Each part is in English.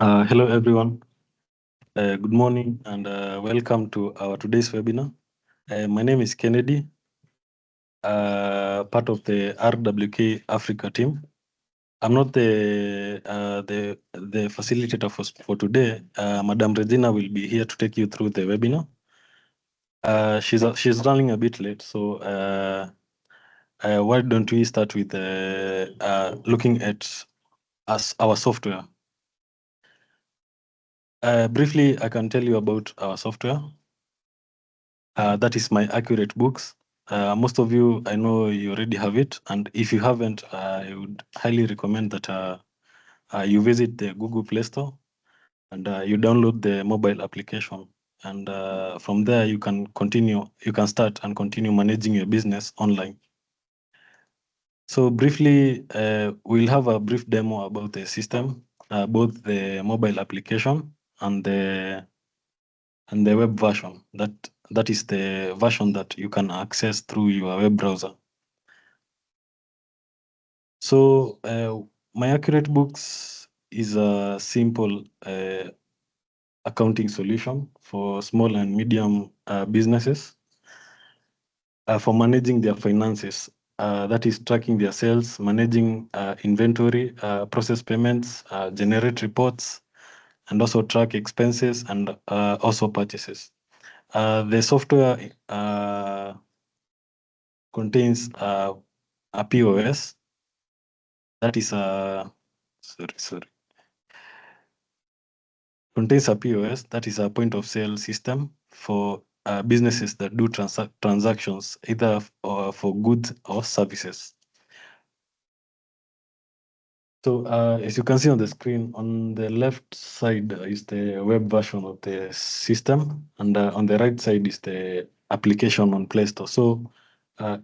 Hello, everyone. Good morning and welcome to our today's webinar. My name is Kennedy, part of the RWK Africa team. I'm not the facilitator for today. Madam Regina will be here to take you through the webinar. She's running a bit late, so why don't we start with looking at our software. Briefly, I can tell you about our software. That is my Accurate Books. Most of you, I know you already have it. And if you haven't, I would highly recommend that you visit the Google Play Store and you download the mobile application. And from there, you can start and continue managing your business online. So briefly, we'll have a brief demo about the system, both the mobile application and the web version. That is the version that you can access through your web browser. So my Accurate Books is a simple accounting solution for small and medium businesses for managing their finances. That is tracking their sales, managing inventory, process payments, generate reports, and also track expenses and also purchases. The software contains a POS, that is contains a POS, that is a point of sale system for businesses that do transactions either for goods or services. So as you can see on the screen, on the left side is the web version of the system, and on the right side is the application on Play Store. So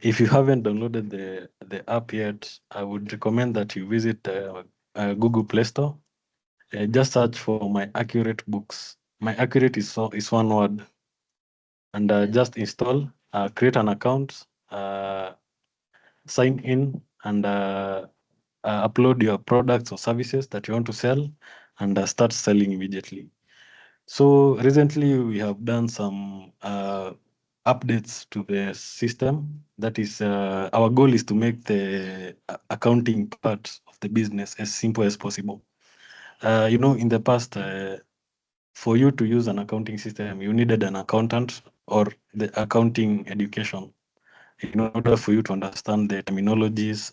if you haven't downloaded the app yet, I would recommend that you visit Google Play Store. Just search for My Accurate Books. My Accurate is one word, and just install, create an account, sign in, and upload your products or services that you want to sell, and start selling immediately. So recently we have done some updates to the system. That is, our goal is to make the accounting part of the business as simple as possible. In the past, for you to use an accounting system, you needed an accountant or the accounting education in order for you to understand the terminologies,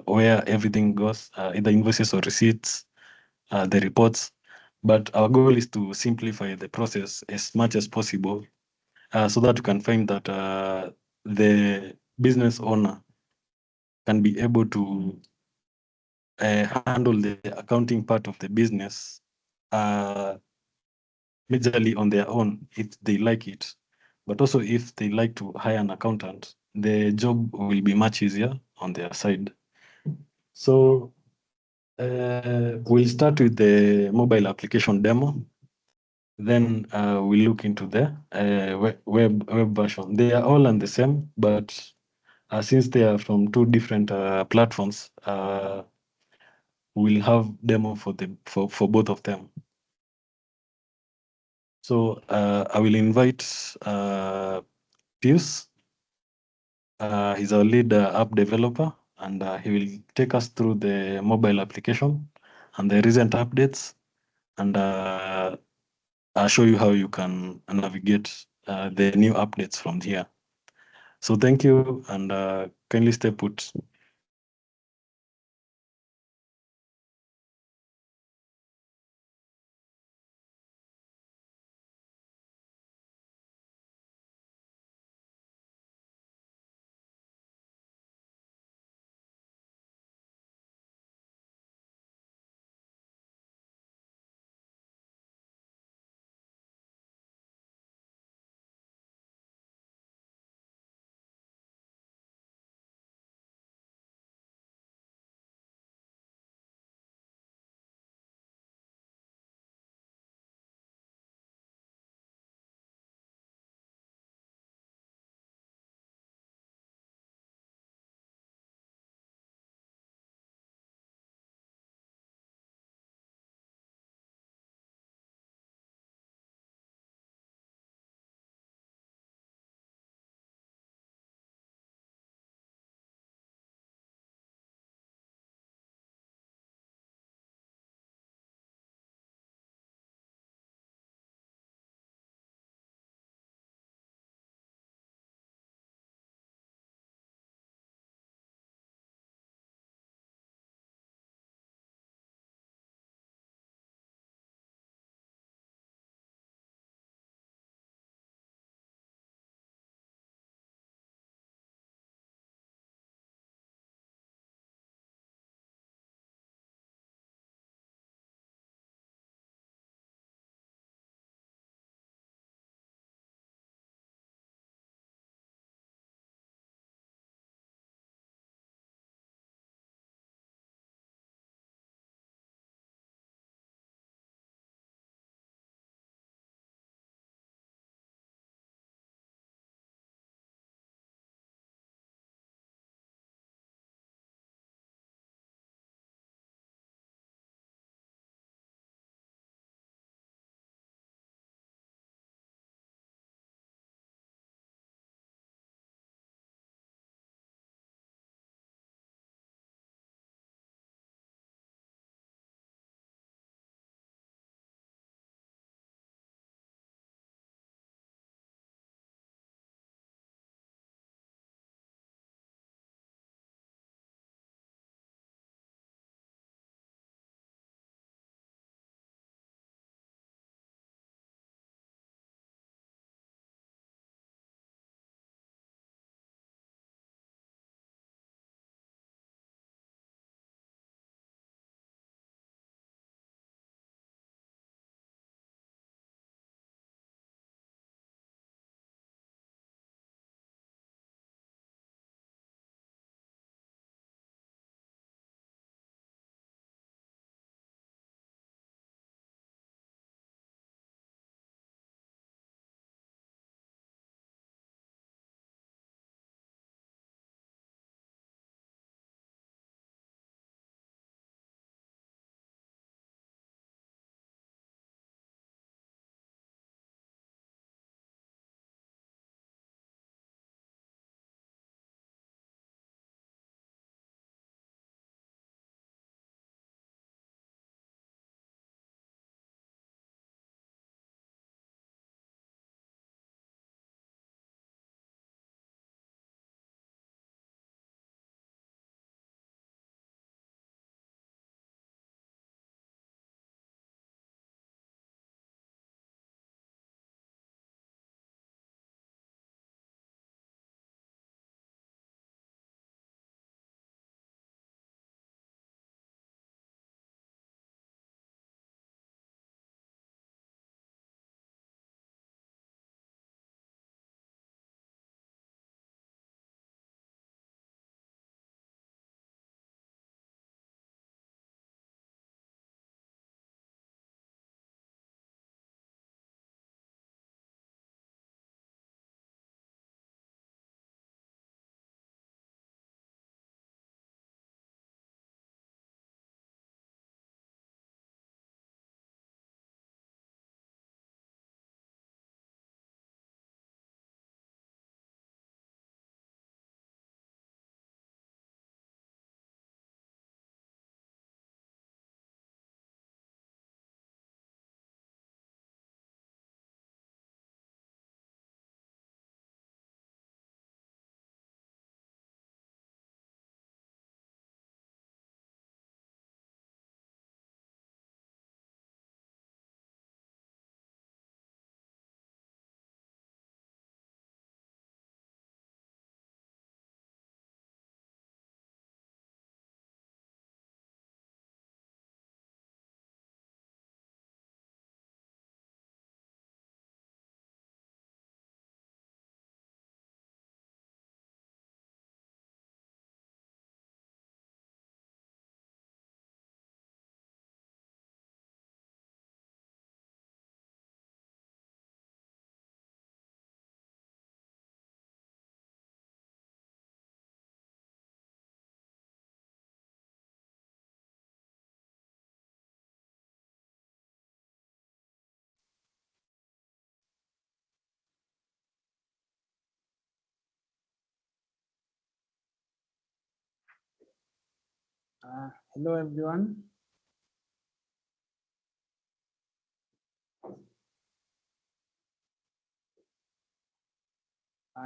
where everything goes, either invoices or receipts, the reports. But our goal is to simplify the process as much as possible so that you can find that the business owner can be able to handle the accounting part of the business majorly on their own if they like it. But also if they like to hire an accountant, the job will be much easier on their side. So we'll start with the mobile application demo. Then we'll look into the web version. They are all on the same, but since they are from two different platforms, we'll have demo for both of them. So I will invite Pius. He's our lead app developer, and he will take us through the mobile application and the recent updates, and I'll show you how you can navigate the new updates from here. So thank you, and kindly stay put. Hello everyone.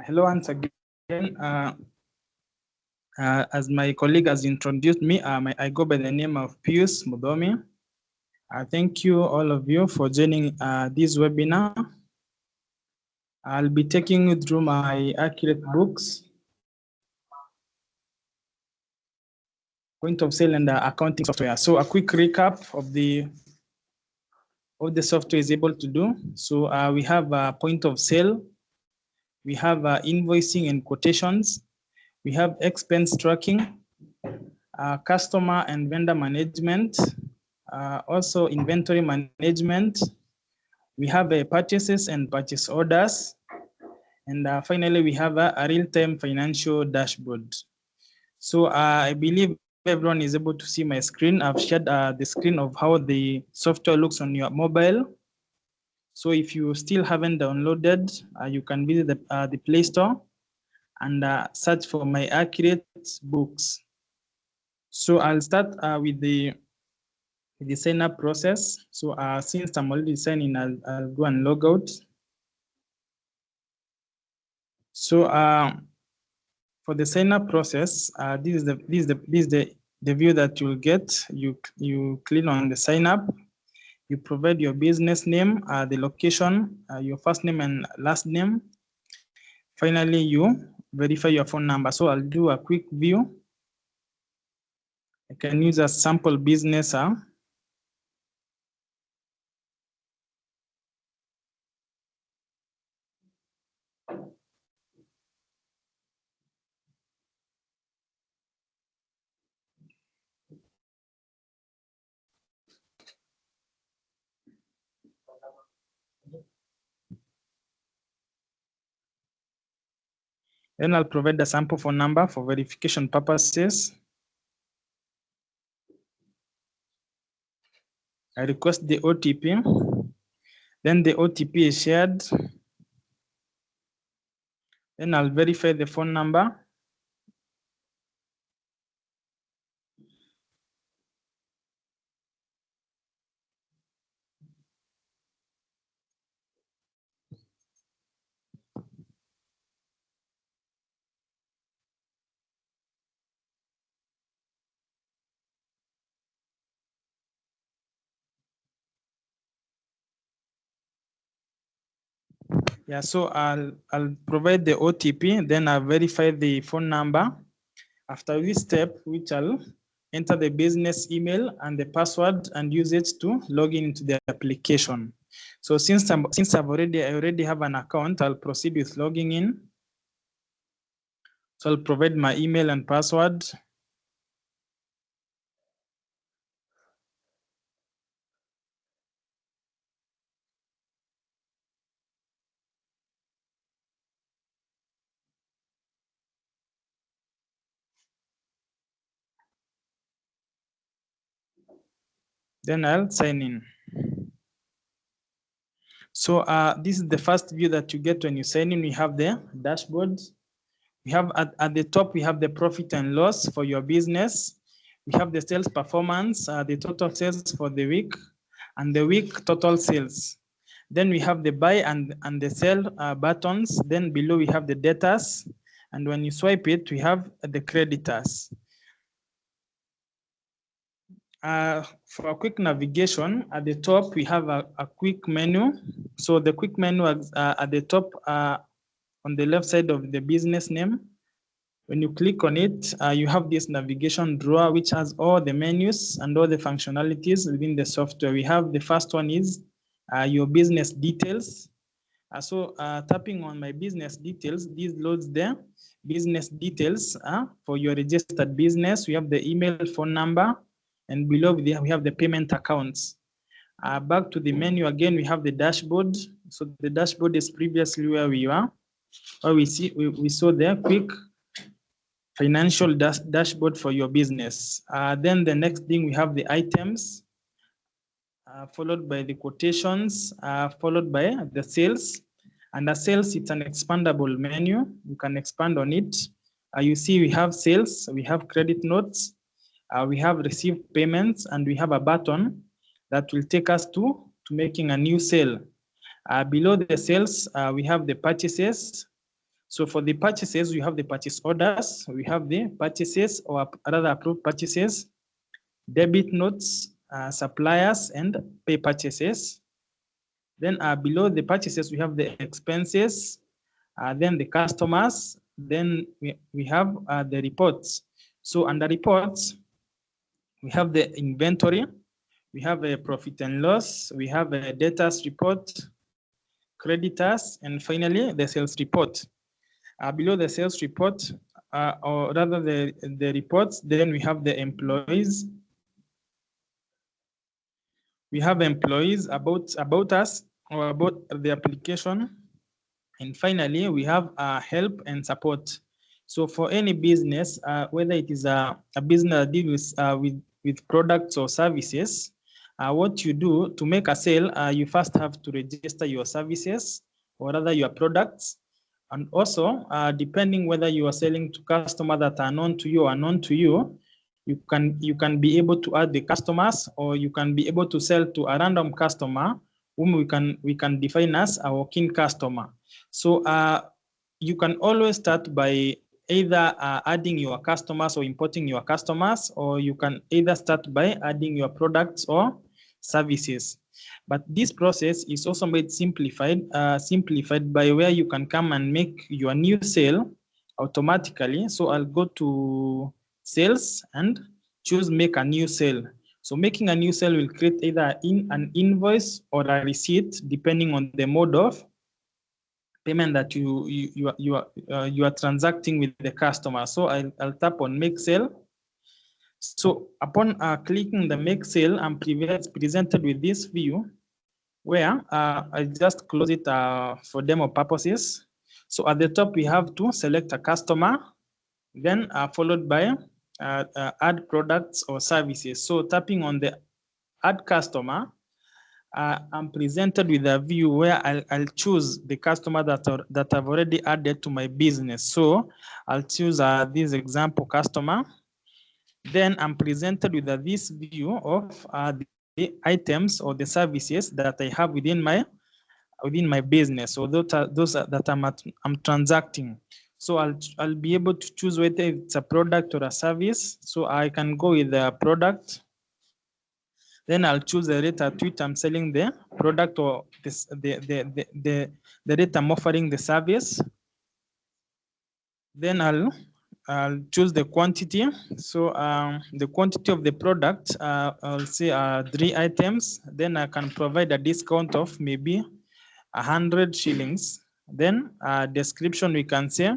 Hello once again. As my colleague has introduced me, I go by the name of Pius Mudomi. Thank you all of you for joining this webinar. I'll be taking you through my accurate books, point of sale and accounting software. So a quick recap of the software is able to do. So we have a point of sale, we have invoicing and quotations, we have expense tracking, customer and vendor management, also inventory management. We have purchases and purchase orders. And finally, we have a real-time financial dashboard. So I believe everyone is able to see my screen. I've shared the screen of how the software looks on your mobile. So if you still haven't downloaded, you can visit the Play Store and search for my accurate books. So I'll start with the sign up process. So since I'm already signed in, I'll go and log out. So for the sign up process, this is the view that you'll get. You click on the sign up. You provide your business name, the location, your first name and last name. Finally, you verify your phone number. So I'll do a quick view. I can use a sample business. Then I'll provide the sample phone number for verification purposes. I request the OTP. Then the OTP is shared. Then I'll verify the phone number. Yeah, so I'll provide the OTP, then I'll verify the phone number. After this step, which I'll enter the business email and the password and use it to log into the application. So since I already have an account, I'll proceed with logging in. So I'll provide my email and password. Then I'll sign in. So this is the first view that you get when you sign in. We have the dashboard. We have at the top, we have the profit and loss for your business. We have the sales performance, the total sales for the week, and the week total sales. Then we have the buy and the sell buttons. Then below we have the debtors. And when you swipe it, we have the creditors. For a quick navigation, at the top, we have a quick menu. So the quick menu at the top on the left side of the business name. When you click on it, you have this navigation drawer, which has all the menus and all the functionalities within the software. We have the first one is your business details. So tapping on my business details, this loads the business details for your registered business. We have the email, phone number, and below we have the payment accounts. Back to the menu again, we have the dashboard. So the dashboard is previously where we are, where we saw the quick financial dashboard for your business. Then the next thing, we have the items, followed by the quotations, followed by the sales. And the sales, it's an expandable menu. You can expand on it. You see we have sales, we have credit notes, we have receive payments, and we have a button that will take us to making a new sale. Below the sales, we have the purchases. So for the purchases, we have the purchase orders, we have the purchases or rather approved purchases, debit notes, suppliers, and pay purchases. Then below the purchases, we have the expenses, then the customers, then we have the reports. So under reports, we have the inventory, we have a profit and loss, we have a debtors report, creditors, and finally the sales report. Below the sales report, or rather the reports, then we have the employees. We have employees about us or about the application. And finally, we have help and support. So for any business, whether it is a business that deals with products or services, what you do to make a sale, you first have to register your services or rather your products. And also, depending whether you are selling to customers that are known to you or unknown to you, you can be able to add the customers, or you can be able to sell to a random customer whom we can define as a walk-in customer. So you can always start by either adding your customers or importing your customers, or you can either start by adding your products or services. But this process is also made simplified by where you can come and make your new sale automatically. So I'll go to sales and choose make a new sale. So making a new sale will create either an invoice or a receipt depending on the mode of payment that you are transacting with the customer. So I'll tap on make sale. So upon clicking the make sale, I'm presented with this view where I just close it for demo purposes. So at the top, we have to select a customer, then followed by add products or services. So tapping on the add customer, I'm presented with a view where I'll choose the customer that I've already added to my business. So I'll choose this example customer. Then I'm presented with this view of the items or the services that I have within my business, or those that I'm transacting. So I'll be able to choose whether it's a product or a service. So I can go with the product. Then I'll choose the rate at which I'm selling the product, or the rate I'm offering the service. Then I'll choose the quantity. So the quantity of the product, I'll say 3 items. Then I can provide a discount of maybe 100 shillings. Then description, we can say,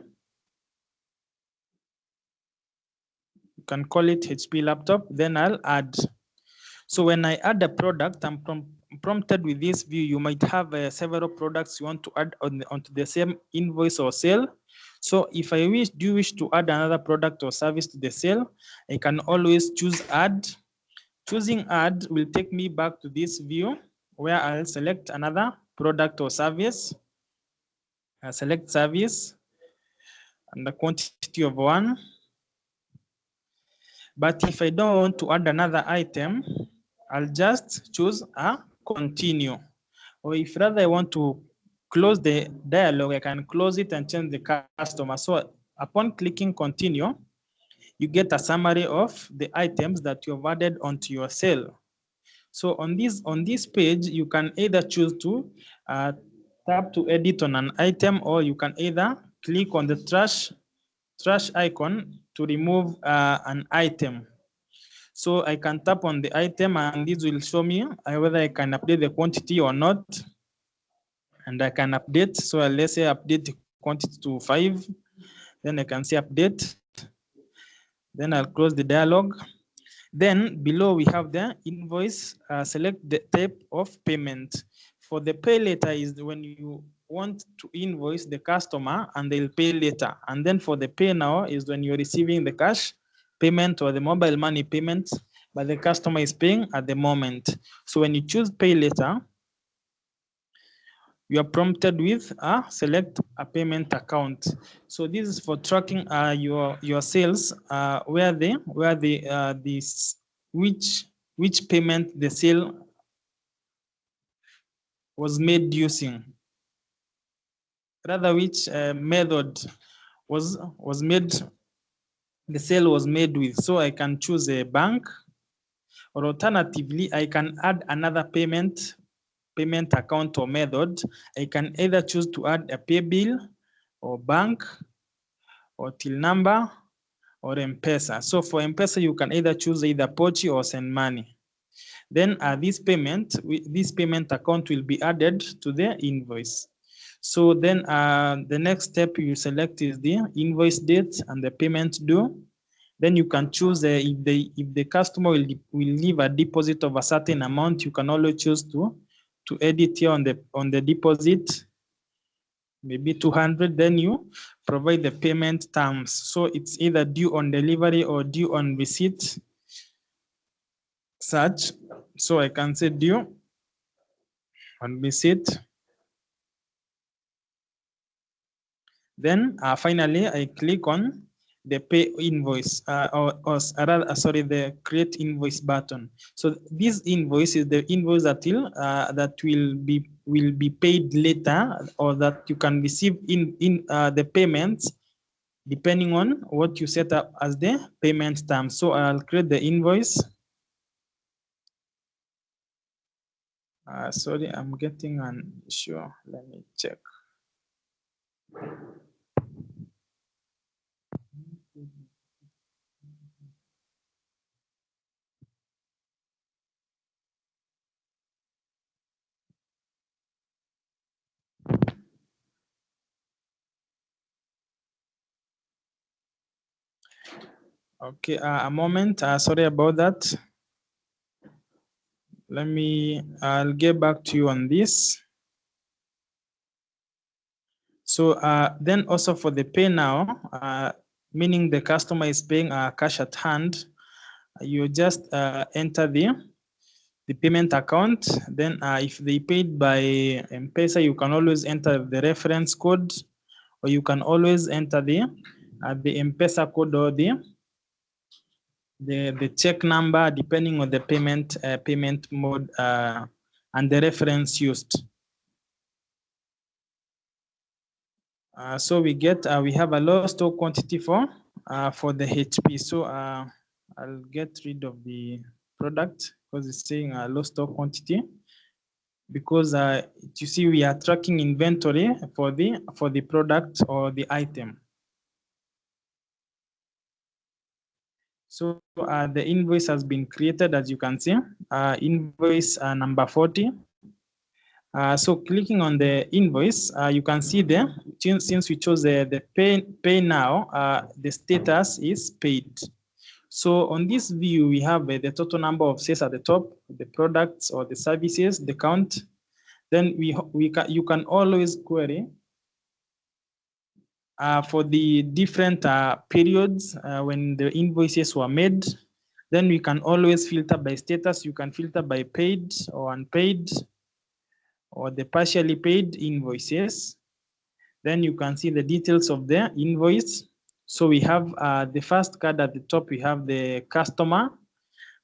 you can call it HP laptop. Then I'll add. So when I add a product, I'm prompted with this view. You might have several products you want to add onto the same invoice or sale. So if I do wish to add another product or service to the sale, I can always choose add. Choosing add will take me back to this view where I'll select another product or service. I select service and the quantity of 1. But if I don't want to add another item, I'll just choose a continue. Or if rather I want to close the dialog, I can close it and change the customer. So upon clicking continue, you get a summary of the items that you've added onto your sale. So on this page, you can either choose to tap to edit on an item, or you can either click on the trash icon to remove an item. So I can tap on the item, and this will show me whether I can update the quantity or not. And I can update. So let's say update the quantity to 5. Then I can say update. Then I'll close the dialog. Then below we have the invoice. Select the type of payment. For the pay later is when you want to invoice the customer and they'll pay later. And then for the pay now is when you're receiving the cash payment or the mobile money payment, but the customer is paying at the moment. So when you choose pay later, you are prompted with select a payment account. So this is for tracking your sales, which payment the sale was made using, rather which method was made, the sale was made with. So I can choose a bank, or alternatively, I can add another payment account or method. I can either choose to add a pay bill or bank or till number or M-Pesa. So for M-Pesa, you can either choose either Pochi or Send Money. Then this payment account will be added to the invoice. So then the next step you select is the invoice date and the payment due. Then you can choose if the customer will leave a deposit of a certain amount, you can always choose to edit here on the deposit, maybe 200. Then you provide the payment terms. So it's either due on delivery or due on receipt. Such. So I can say due on receipt. Then finally, I click on the pay invoice the create invoice button. So this invoice is the invoice that will be paid later, or that you can receive in the payments depending on what you set up as the payment term. So I'll create the invoice. Sorry, I'm getting an issue. Let me check. Okay, a moment. Sorry about that. I'll get back to you on this. So then also for the pay now, meaning the customer is paying cash at hand, you just enter the payment account. Then if they paid by M-Pesa, you can always enter the reference code, or you can always enter the M-Pesa code or the check number, depending on the payment mode and the reference used. So we have a low stock quantity for the HP. So I'll get rid of the product because it's saying a low stock quantity, because you see we are tracking inventory for the product or the item. So the invoice has been created, as you can see, invoice number 40. So clicking on the invoice, you can see there, since we chose the pay now, the status is paid. So on this view, we have the total number of sales at the top, the products or the services, the count. Then you can always query for the different periods when the invoices were made. Then we can always filter by status. You can filter by paid or unpaid, or the partially paid invoices. Then you can see the details of the invoice. So we have the first card at the top, we have the customer.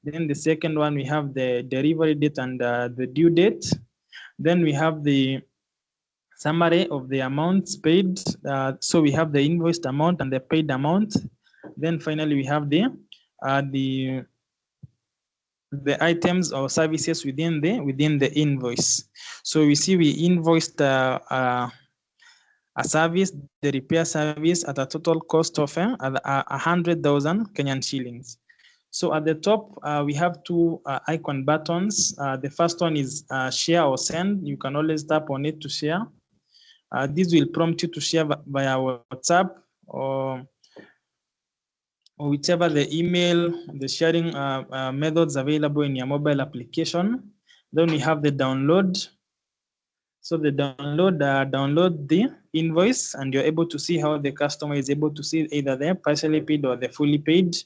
Then the second one, we have the delivery date and the due date. Then we have the summary of the amounts paid. So we have the invoiced amount and the paid amount. Then finally, we have the items or services within the invoice. So we see we invoiced a service, the repair service, at a total cost of 100,000 Kenyan shillings. So at the top, we have two icon buttons. The first one is share or send. You can always tap on it to share. This will prompt you to share via WhatsApp or whichever the email, the sharing methods available in your mobile application. Then we have the download. So the download the invoice, and you're able to see how the customer is able to see either the partially paid or the fully paid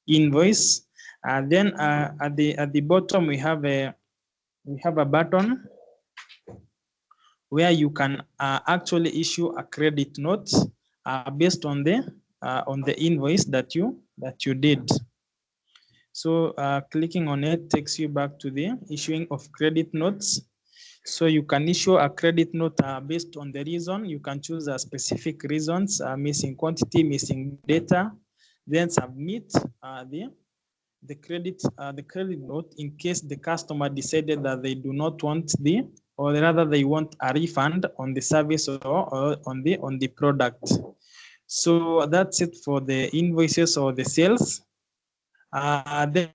invoice. Then at the bottom we have a button where you can actually issue a credit note based on the invoice that you did. So clicking on it takes you back to the issuing of credit notes. So you can issue a credit note based on the reason. You can choose specific reasons, missing quantity, missing data, then submit the credit note in case the customer decided that they do not want or rather they want a refund on the service or on the product. So that's it for the invoices or the sales. Then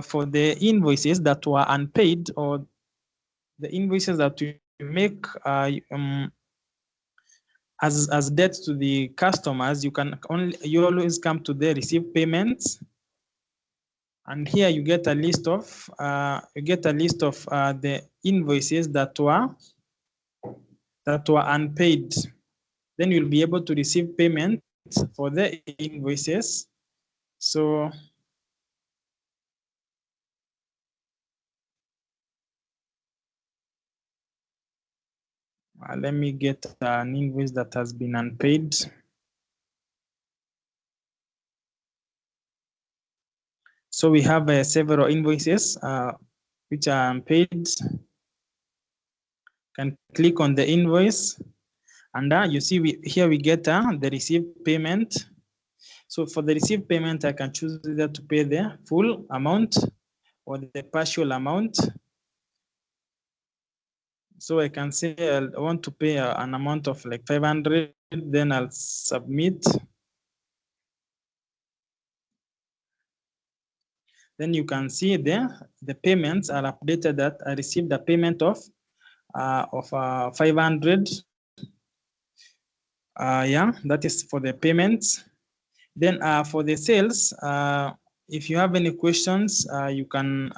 for the invoices that were unpaid or the invoices that we make as debt to the customers, you always come to the receive payments, and here you get a list of the invoices that were unpaid. Then you'll be able to receive payment for the invoices. So let me get an invoice that has been unpaid. So we have several invoices which are unpaid. Can click on the invoice, and you see here we get the received payment. So for the received payment, I can choose either to pay the full amount or the partial amount. So I can say I want to pay an amount of like 500, then I'll submit. Then you can see there the payments are updated that I received a payment of 500. Yeah, that is for the payments. Then for the sales, if you have any questions, you can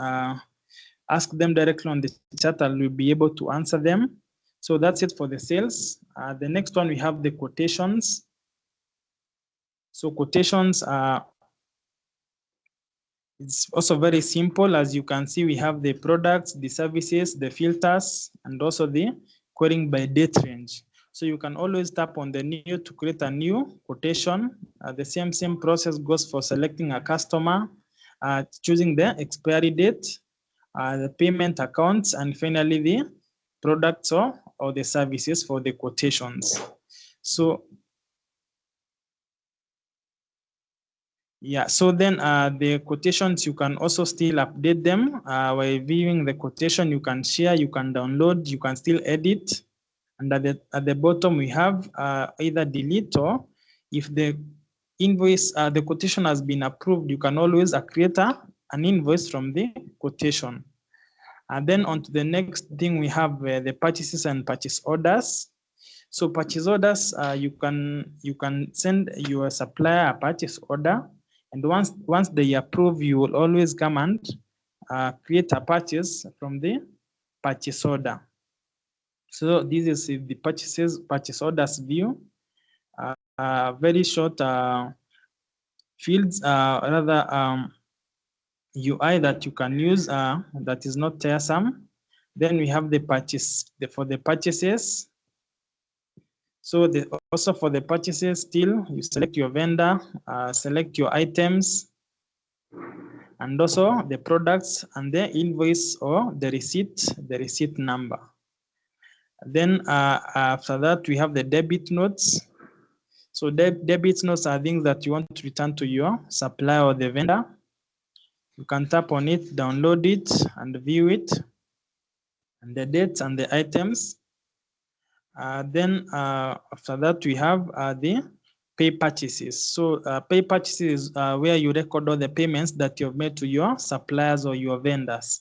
ask them directly on the chat, and we'll be able to answer them. So that's it for the sales. The next one, we have the quotations. So quotations it's also very simple. As you can see, we have the products, the services, the filters, and also the querying by date range. So you can always tap on the new to create a new quotation. The same process goes for selecting a customer, choosing the expiry date, the payment accounts, and finally the products or the services for the quotations. So yeah, so then the quotations, you can also still update them. While viewing the quotation, you can share, you can download, you can still edit. And at the bottom, we have either delete, or if the invoice, the quotation has been approved, you can always create an invoice from the quotation. And then on to the next thing, we have the purchases and purchase orders. So purchase orders, you can send your supplier a purchase order, and once they approve, you will always come and create a purchase from the purchase order. So this is the purchase orders view. Very short fields, rather UI that you can use that is not tiresome. Then we have the for the purchases. So also for the purchases, still you select your vendor, select your items, and also the products and the invoice or the receipt number. Then after that, we have the debit notes. So debit notes are things that you want to return to your supplier or the vendor. You can tap on it, download it, and view it, and the dates and the items. Then after that, we have the pay purchases. So pay purchases is where you record all the payments that you've made to your suppliers or your vendors.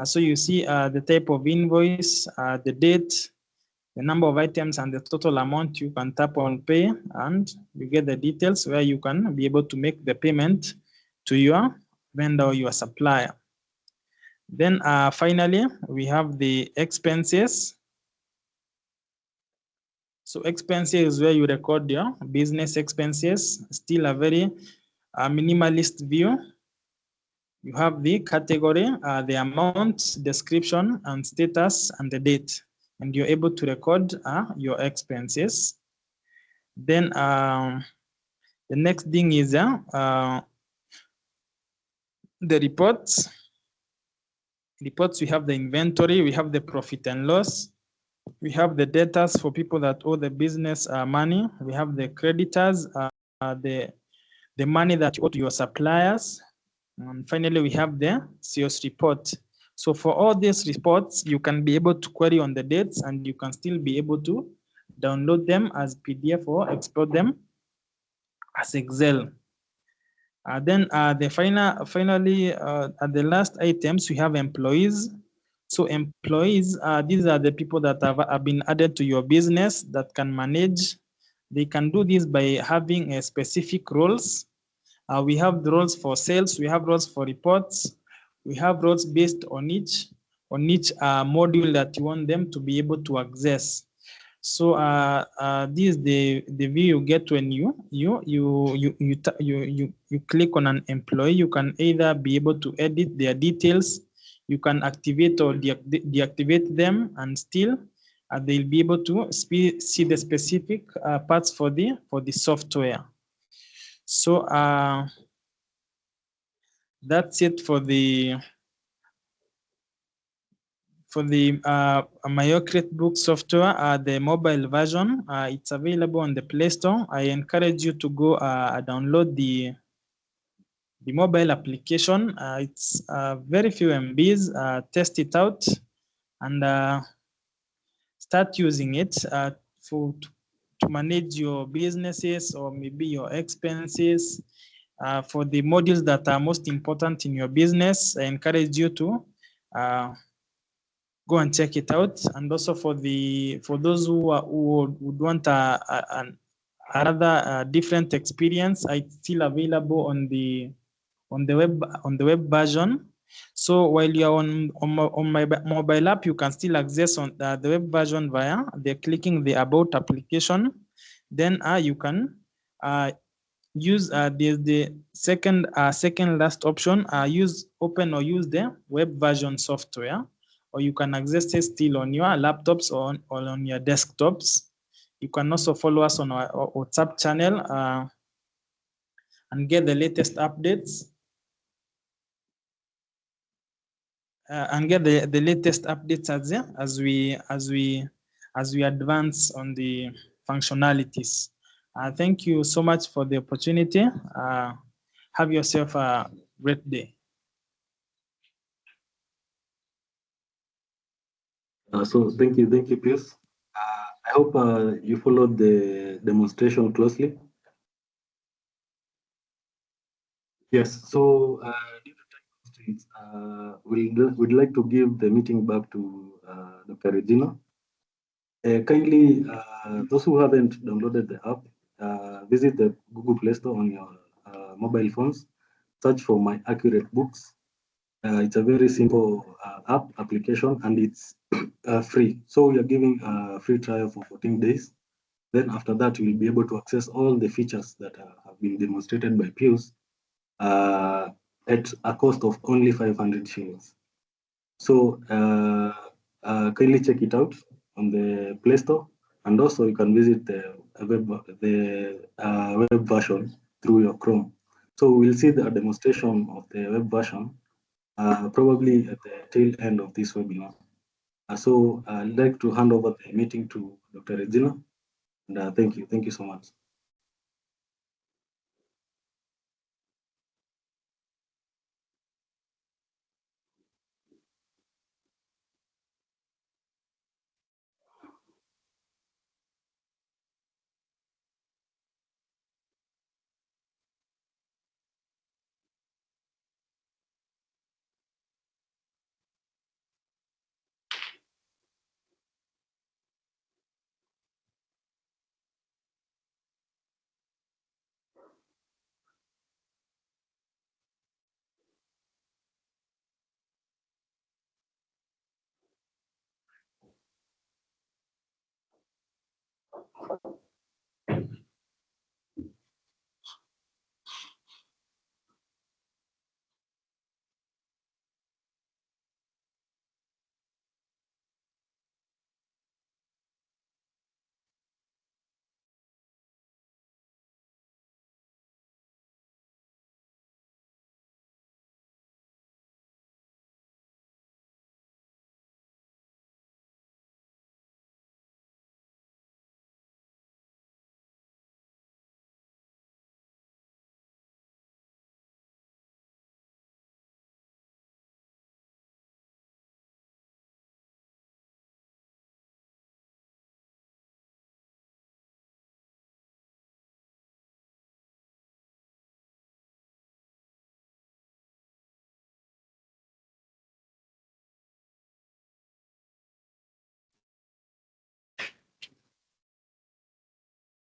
So you see the type of invoice, the date, the number of items, and the total amount. You can tap on pay, and you get the details where you can be able to make the payment to your vendor or your supplier. Then finally, we have the expenses. So expenses is where you record your business expenses. Still a very minimalist view. You have the category, the amount, description, and status, and the date. and you're able to record your expenses. Then the next thing is the reports. Reports, we have the inventory, we have the profit and loss, we have the debtors for people that owe the business money, we have the creditors, the money that you owe to your suppliers, and finally we have the sales report. So for all these reports, you can be able to query on the dates, and you can still be able to download them as PDF or export them as Excel. Then finally, at the last items, we have employees. So employees, these are the people that have been added to your business that can manage. They can do this by having a specific roles. We have the roles for sales, we have roles for reports, we have roles based on each module that you want them to be able to access. So this is the view you get when you click on an employee. You can either be able to edit their details, you can activate or deactivate them, and still they'll be able to see the specific parts for the software. So that's it for the MyOcrate book software, the mobile version. It's available on the Play Store. I encourage you to go download the mobile application. It's very few MBs. Test it out and start using it to manage your businesses or maybe your expenses. For the modules that are most important in your business, I encourage you to go and check it out. And also for those who would want another different experience, it's still available on the web version. So while you're on my mobile app, you can still access on the web version via clicking the About application. Then you can use the second last option, use open or use the web version software, or you can access it still on your laptops or on your desktops. You can also follow us on our WhatsApp channel and get the latest updates as we advance on the functionalities. Thank you so much for the opportunity. Have yourself a great day. So thank you, Pius. I hope you followed the demonstration closely. Yes. So due to time constraints, we'd like to give the meeting back to Dr. Regina. Kindly, those who haven't downloaded the app, visit the Google Play Store on your mobile phones. Search for My Accurate Books. It's a very simple application, and it's free. So we are giving a free trial for 14 days. Then after that, you'll be able to access all the features that have been demonstrated by Pius at a cost of only 500 shillings. So kindly check it out on the Play Store, and also you can visit the web version through your Chrome. So we'll see the demonstration of the web version probably at the tail end of this webinar. So I'd like to hand over the meeting to Dr. Regina, and thank you so much.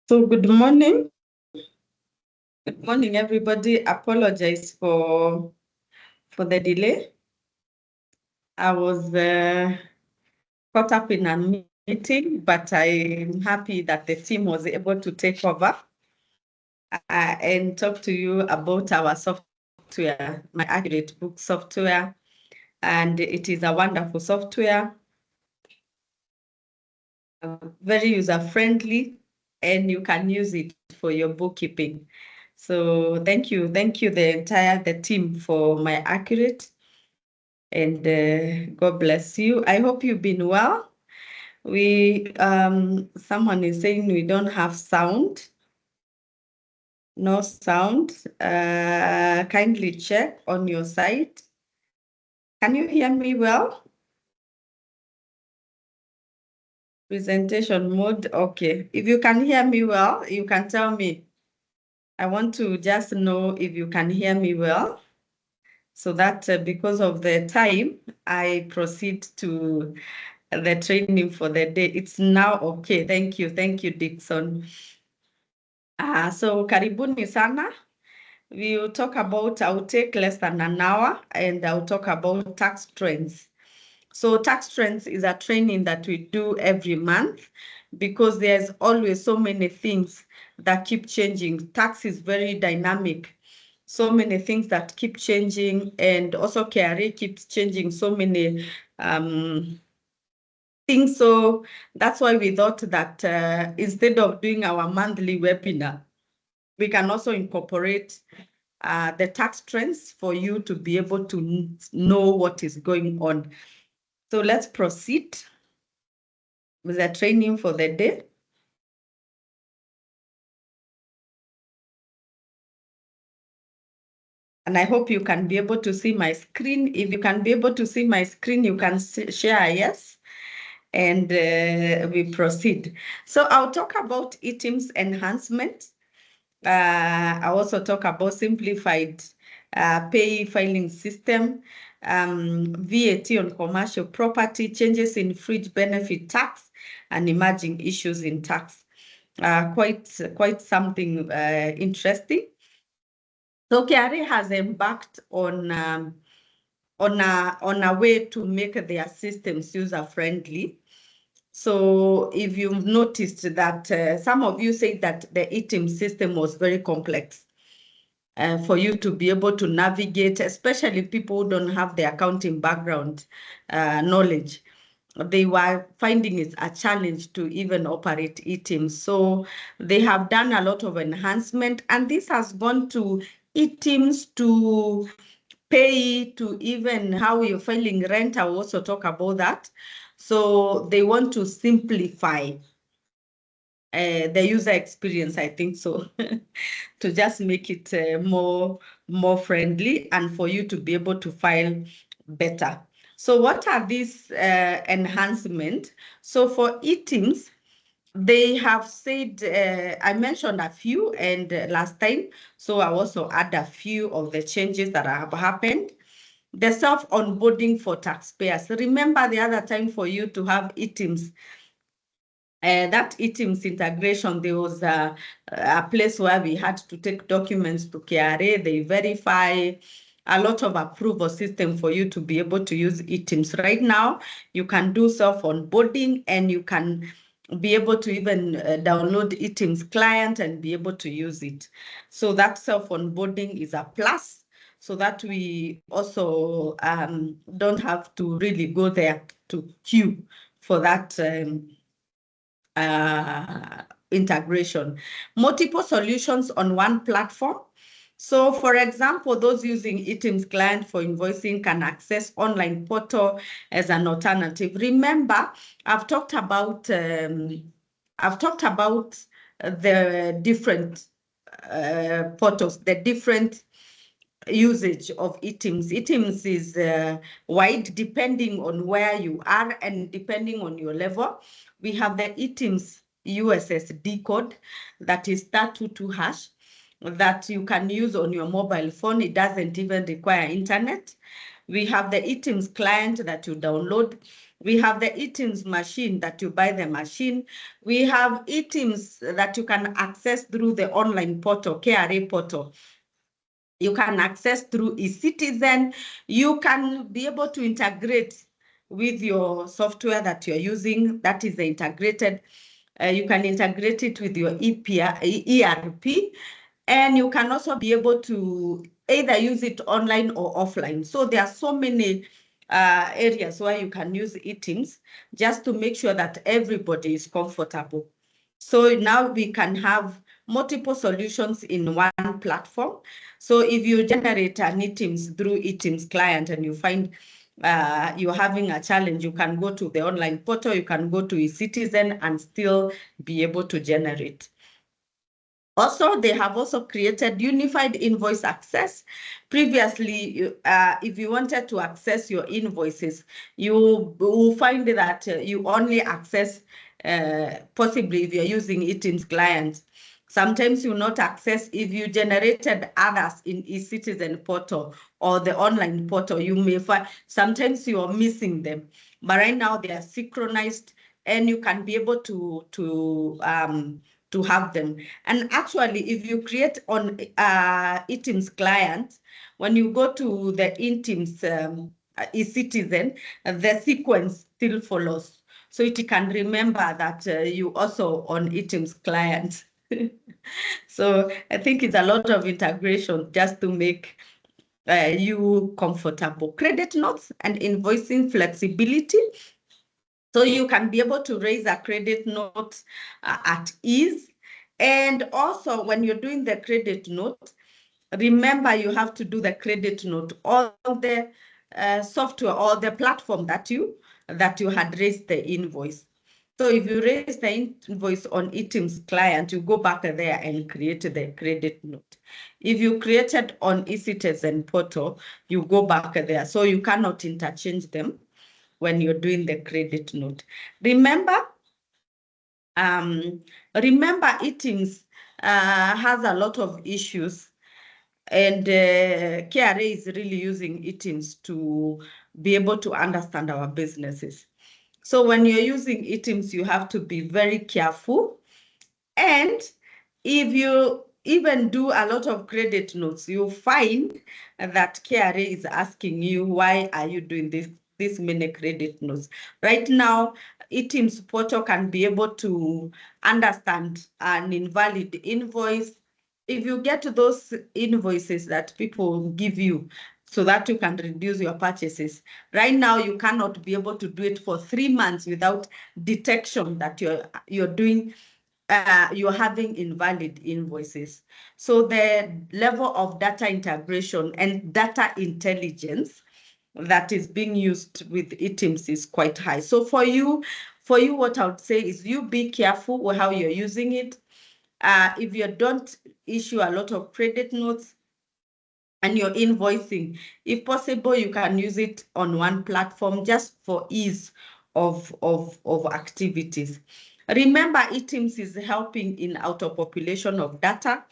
So good morning. Good morning, everybody. Apologize for the delay. I was caught up in a meeting, but I'm happy that the team was able to take over and talk to you about our software, my Accurate Book software. And it is a wonderful software, very user-friendly, and you can use it for your bookkeeping. So thank you the team for my Accurate, and God bless you. I hope you've been well. Someone is saying we don't have sound. No sound. Kindly check on your side. Can you hear me well? Presentation mode. Okay. If you can hear me well, you can tell me. I want to just know if you can hear me well, so that because of the time, I proceed to the training for the day. It's now okay. Thank you, Dixon. So karibuni sana. We'll talk about, I'll take less than an hour, and I'll talk about tax trends. So tax trends is a training that we do every month, because there's always so many things that keep changing. Tax is very dynamic. So many things that keep changing, and also KRA keeps changing so many things. So that's why we thought that instead of doing our monthly webinar, we can also incorporate the tax trends for you to be able to know what is going on. So let's proceed with the training for the day. And I hope you can be able to see my screen. If you can be able to see my screen, you can share a yes, and we proceed. So I'll talk about eTIMS enhancement. I also talk about simplified pay filing system, VAT on commercial property, changes in fringe benefit tax, and emerging issues in tax. Quite something interesting. So KRA has embarked on a way to make their systems user-friendly. So if you've noticed that some of you said that the eTIMS system was very complex for you to be able to navigate, especially people who don't have the accounting background knowledge. They were finding it a challenge to even operate eTIMS. So they have done a lot of enhancement, and this has gone to eTIMS, to pay, to even how you're filing rent. I will also talk about that. So they want to simplify the user experience, I think so, to just make it more friendly, and for you to be able to file better. So what are these enhancements? So for eTIMS, they have said, I mentioned a few and last time, so I also add a few of the changes that have happened. The self-onboarding for taxpayers. Remember the other time for you to have eTIMS, that eTIMS integration, there was a place where we had to take documents to KRA, they verify, a lot of approval system for you to be able to use eTIMS. Right now, you can do self-onboarding, and you can be able to even download eTIMS client and be able to use it. So that self-onboarding is a plus, so that we also don't have to really go there to queue for that integration. Multiple solutions on one platform. So for example, those using eTIMS client for invoicing can access online portal as an alternative. Remember, I've talked about the different portals, the different usage of eTIMS. eTIMS is wide depending on where you are and depending on your level. We have the eTIMS USSD code, that is *22# that you can use on your mobile phone. It doesn't even require internet. We have the eTIMS client that you download. We have the eTIMS machine that you buy the machine. We have eTIMS that you can access through the online portal, KRA portal. You can access through eCitizen. You can be able to integrate with your software that you're using, that is integrated. You can integrate it with your ERP, and you can also be able to either use it online or offline. So there are so many areas where you can use eTIMS just to make sure that everybody is comfortable. So now we can have multiple solutions in one platform. So if you generate an eTIMS through eTIMS client and you find you're having a challenge, you can go to the online portal, you can go to eCitizen and still be able to generate. Also, they have also created unified invoice access. Previously, if you wanted to access your invoices, you will find that you only access, possibly if you're using eTIMS clients, sometimes you will not access. If you generated others in eCitizen portal or the online portal, you may find sometimes you are missing them. But right now they are synchronized and you can be able to have them. And actually, if you create on eTIMS client, when you go to the eTIMS eCitizen, the sequence still follows. So it can remember that you also on eTIMS client. So I think it's a lot of integration just to make you comfortable. Credit notes and invoicing flexibility. So you can be able to raise a credit note at ease. And also when you're doing the credit note, remember you have to do the credit note on the software or the platform that you had raised the invoice. So if you raise the invoice on eTIMS client, you go back there and create the credit note. If you created on eCitizen portal, you go back there. So you cannot interchange them when you're doing the credit note. Remember eTIMS has a lot of issues, and KRA is really using eTIMS to be able to understand our businesses. So when you're using eTIMS, you have to be very careful. And if you even do a lot of credit notes, you'll find that KRA is asking you, why are you doing this many credit notes? Right now, eTIMS portal can be able to understand an invalid invoice. If you get those invoices that people give you so that you can reduce your purchases, right now you cannot be able to do it for 3 months without detection that you're doing you're having invalid invoices. So the level of data integration and data intelligence that is being used with eTIMS is quite high. So for you, what I would say is you be careful with how you're using it. If you don't issue a lot of credit notes and you're invoicing, if possible, you can use it on one platform just for ease of activities. Remember, eTIMS is helping in auto-population of data.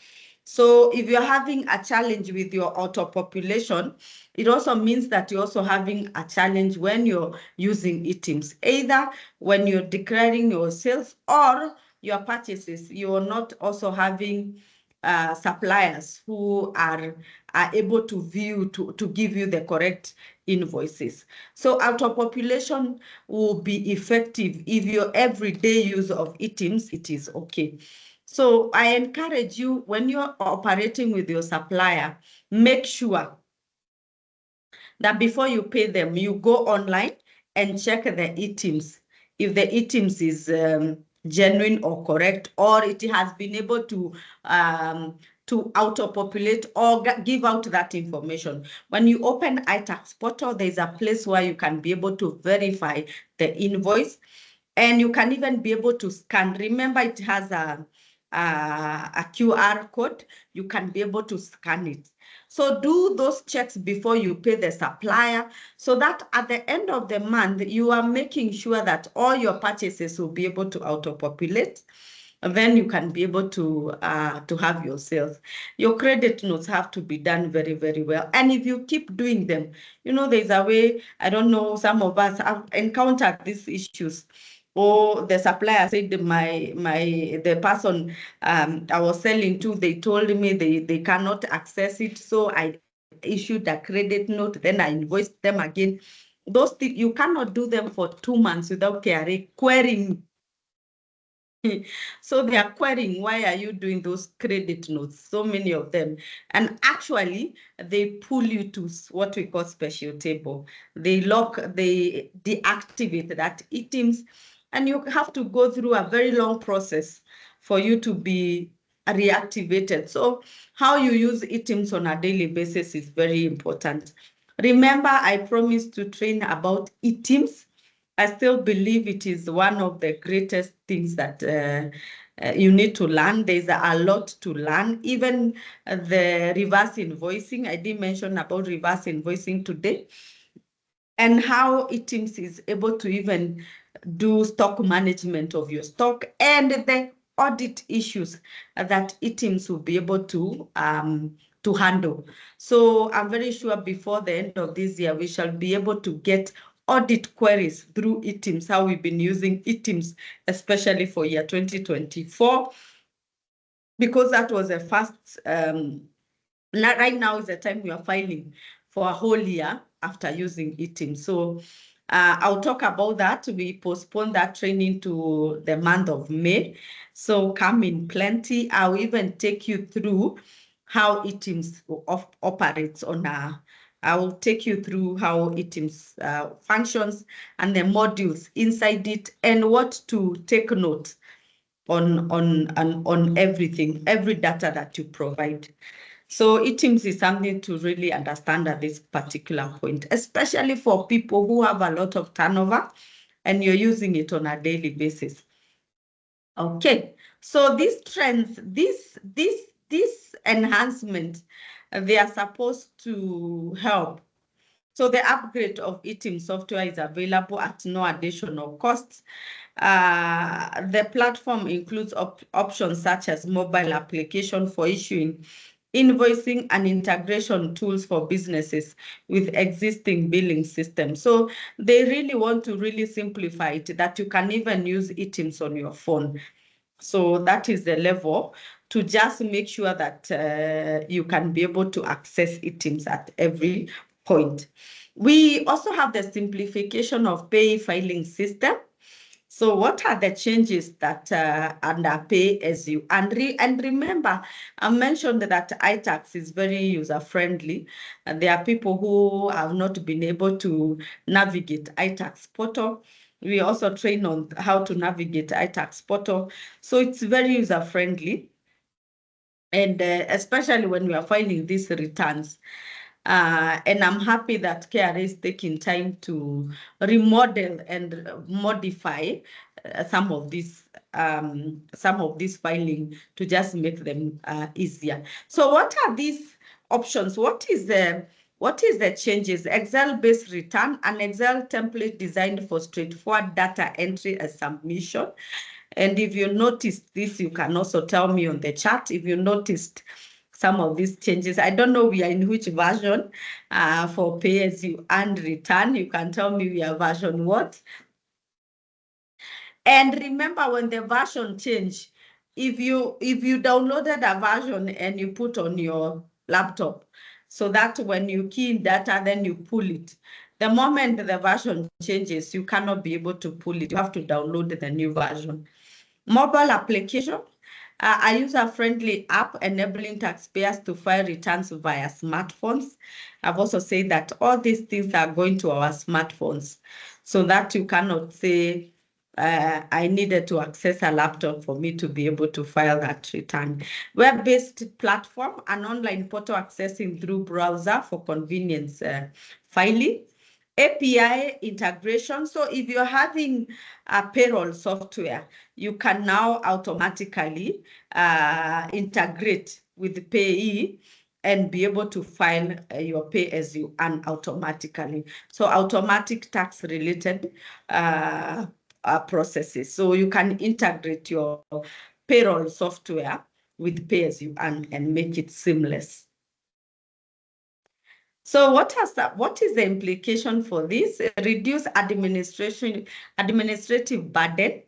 So if you're having a challenge with your auto-population, it also means that you're also having a challenge when you're using eTIMS, either when you're declaring your sales or your purchases. You're not also having suppliers who are able to view, to give you the correct invoices. So auto-population will be effective if your everyday use of eTIMS, it is okay. So I encourage you, when you're operating with your supplier, make sure that before you pay them, you go online and check the eTIMS. If the eTIMS is genuine or correct, or it has been able to auto-populate or give out that information. When you open iTax portal, there's a place where you can be able to verify the invoice, and you can even be able to scan. Remember, it has a QR code. You can be able to scan it. So do those checks before you pay the supplier, so that at the end of the month, you are making sure that all your purchases will be able to auto-populate. then you can be able to have your sales. Your credit notes have to be done very, very well. And if you keep doing them, you know, there's a way, I don't know, some of us have encountered these issues. Or the supplier said the person I was selling to, they told me they cannot access it. So I issued a credit note, then I invoiced them again. Those things, you cannot do them for 2 months without KRA querying. So they are querying, why are you doing those credit notes? So many of them. And actually, they pull you to what we call special table. They deactivate that items, and you have to go through a very long process for you to be reactivated. So how you use items on a daily basis is very important. Remember, I promised to train about items. I still believe it is one of the greatest things that you need to learn. There's a lot to learn. Even the reverse invoicing, I did mention about reverse invoicing today, and how items is able to even do stock management of your stock, and the audit issues that items will be able to handle. So I'm very sure before the end of this year, we shall be able to get audit queries through items, how we've been using items, especially for year 2024, because that was the first, right now is the time we are filing for a whole year after using items. So I'll talk about that. We postponed that training to the month of May. So come in plenty. I'll even take you through how items operates on I will take you through how items functions and the modules inside it, and what to take note on everything, every data that you provide. So items is something to really understand at this particular point, especially for people who have a lot of turnover and you're using it on a daily basis. Okay, so these trends, this enhancement, they are supposed to help. So the upgrade of items software is available at no additional cost. The platform includes options such as mobile application for issuing, invoicing, and integration tools for businesses with existing billing systems. So they really want to really simplify it, that you can even use items on your phone. So that is the level to just make sure that you can be able to access items at every point. We also have the simplification of pay filing system. So what are the changes that under pay as you, and remember, I mentioned that iTax is very user friendly, and there are people who have not been able to navigate iTax portal. We also train on how to navigate iTax portal. So it's very user friendly. And especially when we are filing these returns. And I'm happy that KRA is taking time to remodel and modify some of these filing to just make them easier. So what are these options? What is the changes? Excel-based return, an Excel template designed for straightforward data entry and submission. And if you noticed this, you can also tell me on the chat if you noticed some of these changes. I don't know we are in which version for pay as you earn return. You can tell me we are version what. And remember, when the version change, if you downloaded a version and you put on your laptop, so that when you key in data, then you pull it. The moment the version changes, you cannot be able to pull it. You have to download the new version. Mobile application, a user-friendly app enabling taxpayers to file returns via smartphones. I've also said that all these things are going to our smartphones, so that you cannot say, I needed to access a laptop for me to be able to file that return. Web-based platform, an online portal accessing through browser for convenience filing. API integration. So if you're having a payroll software, you can now automatically integrate with the payee and be able to file your pay as you earn automatically. So automatic tax related processes. So you can integrate your payroll software with pay as you earn and make it seamless. So what is the implication for this? Reduce administrative burden,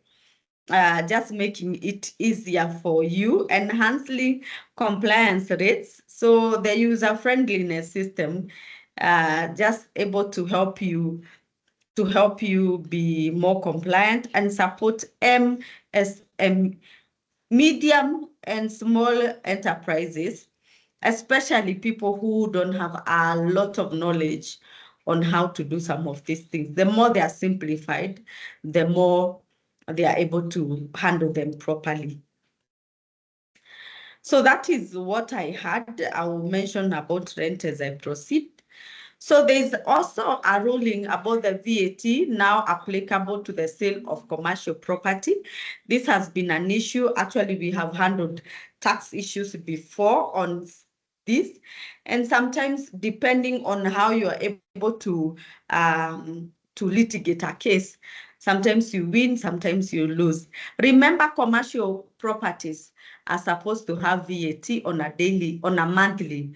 just making it easier for you, enhancing compliance rates. So the user-friendliness system, just able to help you be more compliant and support MSM, medium and small enterprises, especially people who don't have a lot of knowledge on how to do some of these things. The more they are simplified, the more they are able to handle them properly. So that is what I had. I will mention about rent as I proceed. So there's also a ruling about the VAT now applicable to the sale of commercial property. This has been an issue. Actually, we have handled tax issues before on this. And sometimes, depending on how you are able to litigate a case, sometimes you win, sometimes you lose. Remember, commercial properties are supposed to have VAT on a monthly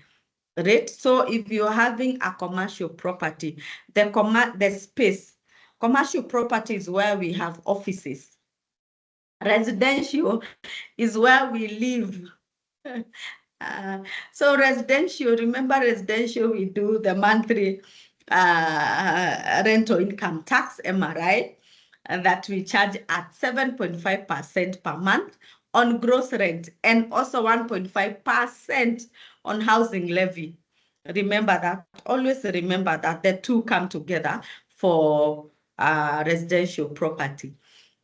rate. So if you're having a commercial property, the space, commercial property is where we have offices. Residential is where we live. So residential, remember residential, we do the monthly rental income tax, MRI, that we charge at 7.5% per month on gross rent, and also 1.5% on housing levy. Remember that, always remember that the two come together for residential property.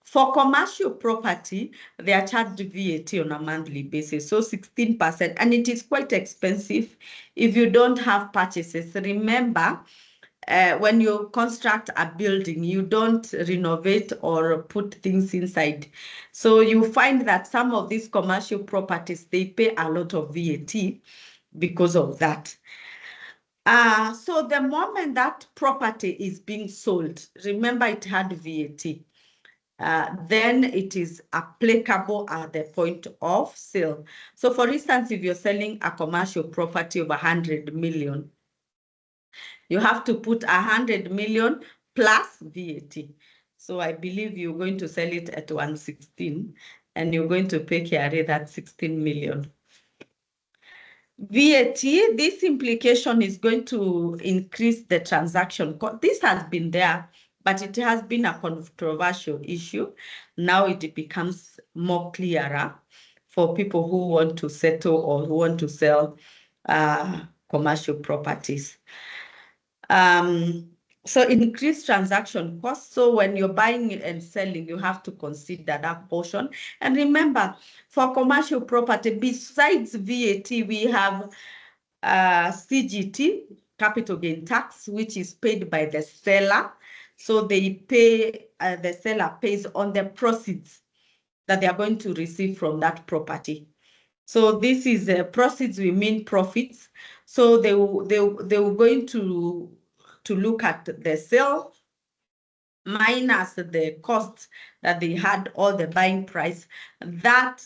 For commercial property, they are charged VAT on a monthly basis, so 16%, and it is quite expensive if you don't have purchases. Remember, when you construct a building, you don't renovate or put things inside. So you find that some of these commercial properties, they pay a lot of VAT because of that. So the moment that property is being sold, remember it had VAT. Then it is applicable at the point of sale. So for instance, if you're selling a commercial property of 100 million, you have to put 100 million plus VAT. So I believe you're going to sell it at 116 and you're going to pay KRA that 16 million. VAT, this implication is going to increase the transaction cost. This has been there, but it has been a controversial issue. Now it becomes more clearer for people who want to settle or who want to sell commercial properties. So increased transaction costs. So when you're buying and selling, you have to consider that portion. And remember, for commercial property, besides VAT, we have CGT, capital gain tax, which is paid by the seller. So they pay, the seller pays on the proceeds that they are going to receive from that property. So this is proceeds, we mean profits. So they were going to look at the sale minus the costs that they had, or the buying price, that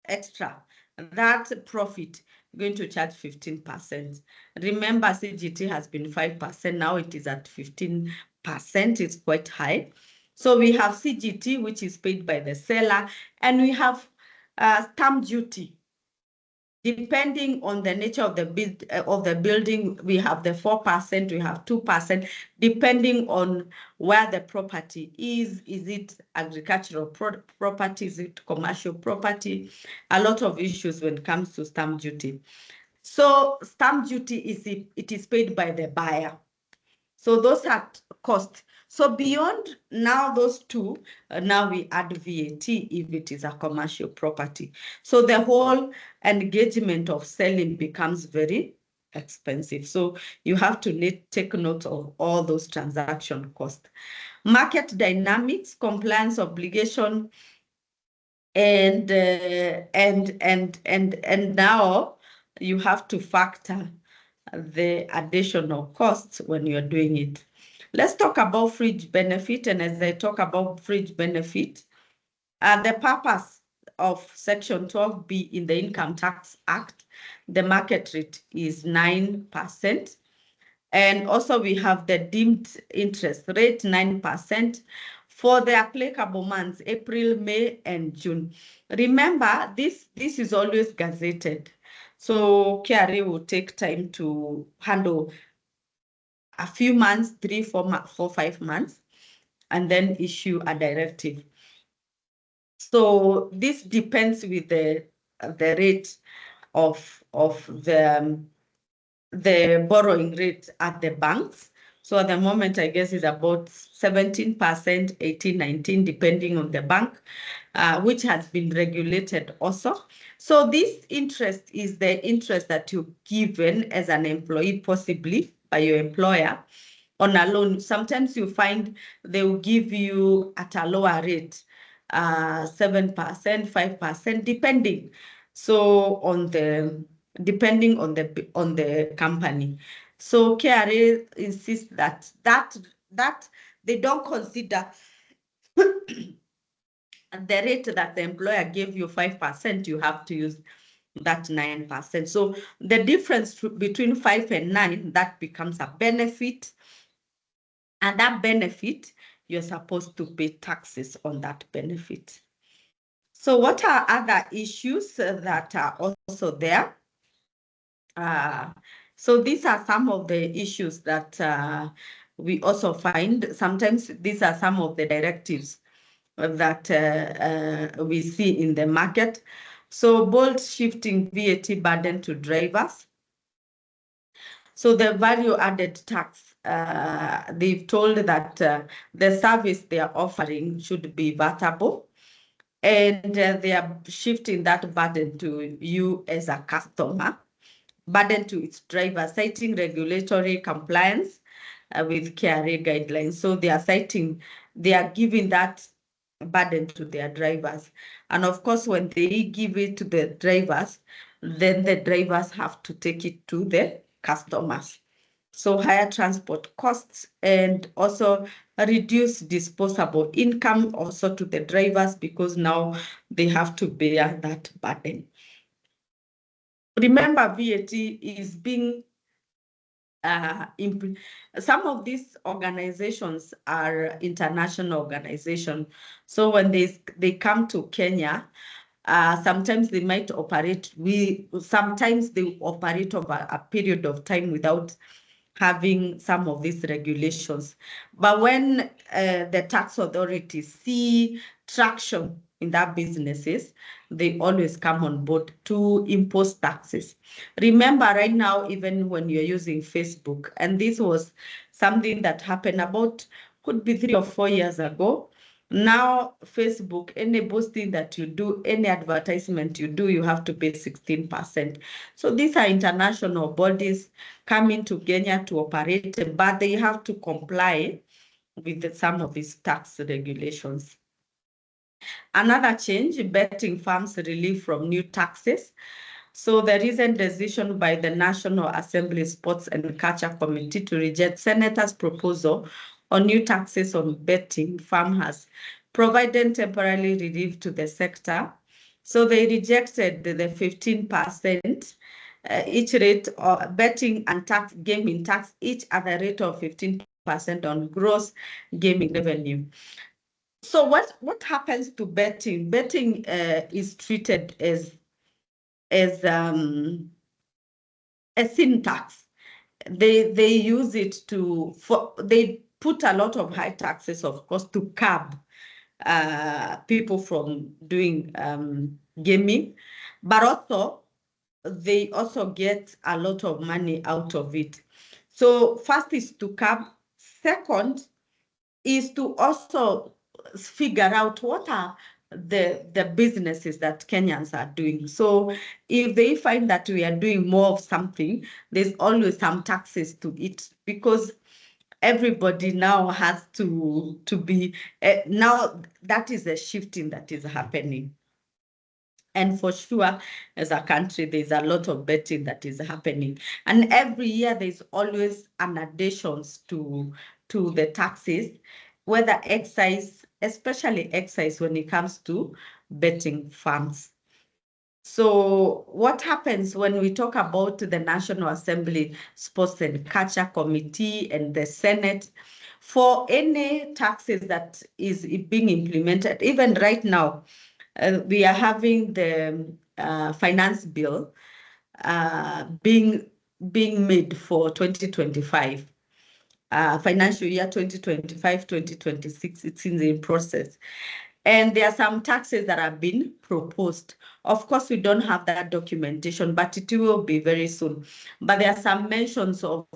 extra, that profit, going to charge 15%. Remember, CGT has been 5%, now it is at 15%, it's quite high. So we have CGT, which is paid by the seller, and we have stamp duty. Depending on the nature of the building, we have the 4%, we have 2%, depending on where the property is. Is it agricultural property? Is it commercial property? A lot of issues when it comes to stamp duty. So stamp duty is paid by the buyer. So those are costs. So beyond now those two, now we add VAT if it is a commercial property. So the whole engagement of selling becomes very expensive. So you have to take note of all those transaction costs. Market dynamics, compliance obligation, and now you have to factor the additional costs when you're doing it. Let's talk about fringe benefit. And as I talk about fringe benefit, the purpose of Section 12B in the Income Tax Act, the market rate is 9%. And also we have the deemed interest rate, 9%, for the applicable months, April, May, and June. Remember, this is always gazetted. So KRA will take time to handle a few months, 3, 4, 5 months, and then issue a directive. So this depends with the rate of the borrowing rate at the banks. So at the moment, I guess it's about 17%, 18, 19, depending on the bank, which has been regulated also. So this interest is the interest that you're given as an employee, possibly by your employer, on a loan. Sometimes you find they will give you at a lower rate, 7%, 5%, depending. So depending on the company. So KRA insists that they don't consider the rate that the employer gave you 5%, you have to use that 9%. So the difference between 5 and 9, that becomes a benefit. And that benefit, you're supposed to pay taxes on that benefit. So what are other issues that are also there? So these are some of the issues that we also find. Sometimes these are some of the directives that we see in the market. So bold shifting VAT burden to drivers. So the value added tax, they've told that the service they are offering should be vatable, and they are shifting that burden to you as a customer, burden to its driver, citing regulatory compliance with KRA guidelines. So they are giving that burden to their drivers. And of course, when they give it to the drivers, then the drivers have to take it to the customers. So higher transport costs, and also reduce disposable income also to the drivers, because now they have to bear that burden. Remember, VAT is being some of these organizations are international organizations. So when they come to Kenya, sometimes they might operate, sometimes they operate over a period of time without having some of these regulations. But when the tax authorities see traction in their businesses, they always come on board to impose taxes. Remember, right now, even when you're using Facebook, and this was something that happened about, could be 3 or 4 years ago. Now, Facebook, any posting that you do, any advertisement you do, you have to pay 16%. So these are international bodies coming to Kenya to operate, but they have to comply with some of these tax regulations. Another change, betting firms relief from new taxes. So the recent decision by the National Assembly Sports and Culture Committee to reject Senator's proposal on new taxes on betting firm has provided temporary relief to the sector. So they rejected the 15% each rate of betting and gaming tax, each at a rate of 15% on gross gaming revenue. So what happens to betting? Betting is treated as a sin tax. They use it they put a lot of high taxes, of course, to curb people from doing gaming, but also they also get a lot of money out of it. So first is to curb. Second is to also figure out what are the businesses that Kenyans are doing. So if they find that we are doing more of something, there's always some taxes to it, because everybody now has to be, now that is a shifting that is happening. And for sure, as a country, there's a lot of betting that is happening. And every year, there's always an additions to the taxes, whether excise especially excise when it comes to betting farms. So what happens when we talk about the National Assembly Sports and Culture Committee and the Senate, for any taxes that is being implemented, even right now, we are having the finance bill being made for 2025. Financial year 2025-2026, it's in the process. And there are some taxes that have been proposed. Of course, we don't have that documentation, but it will be very soon. But there are some mentions of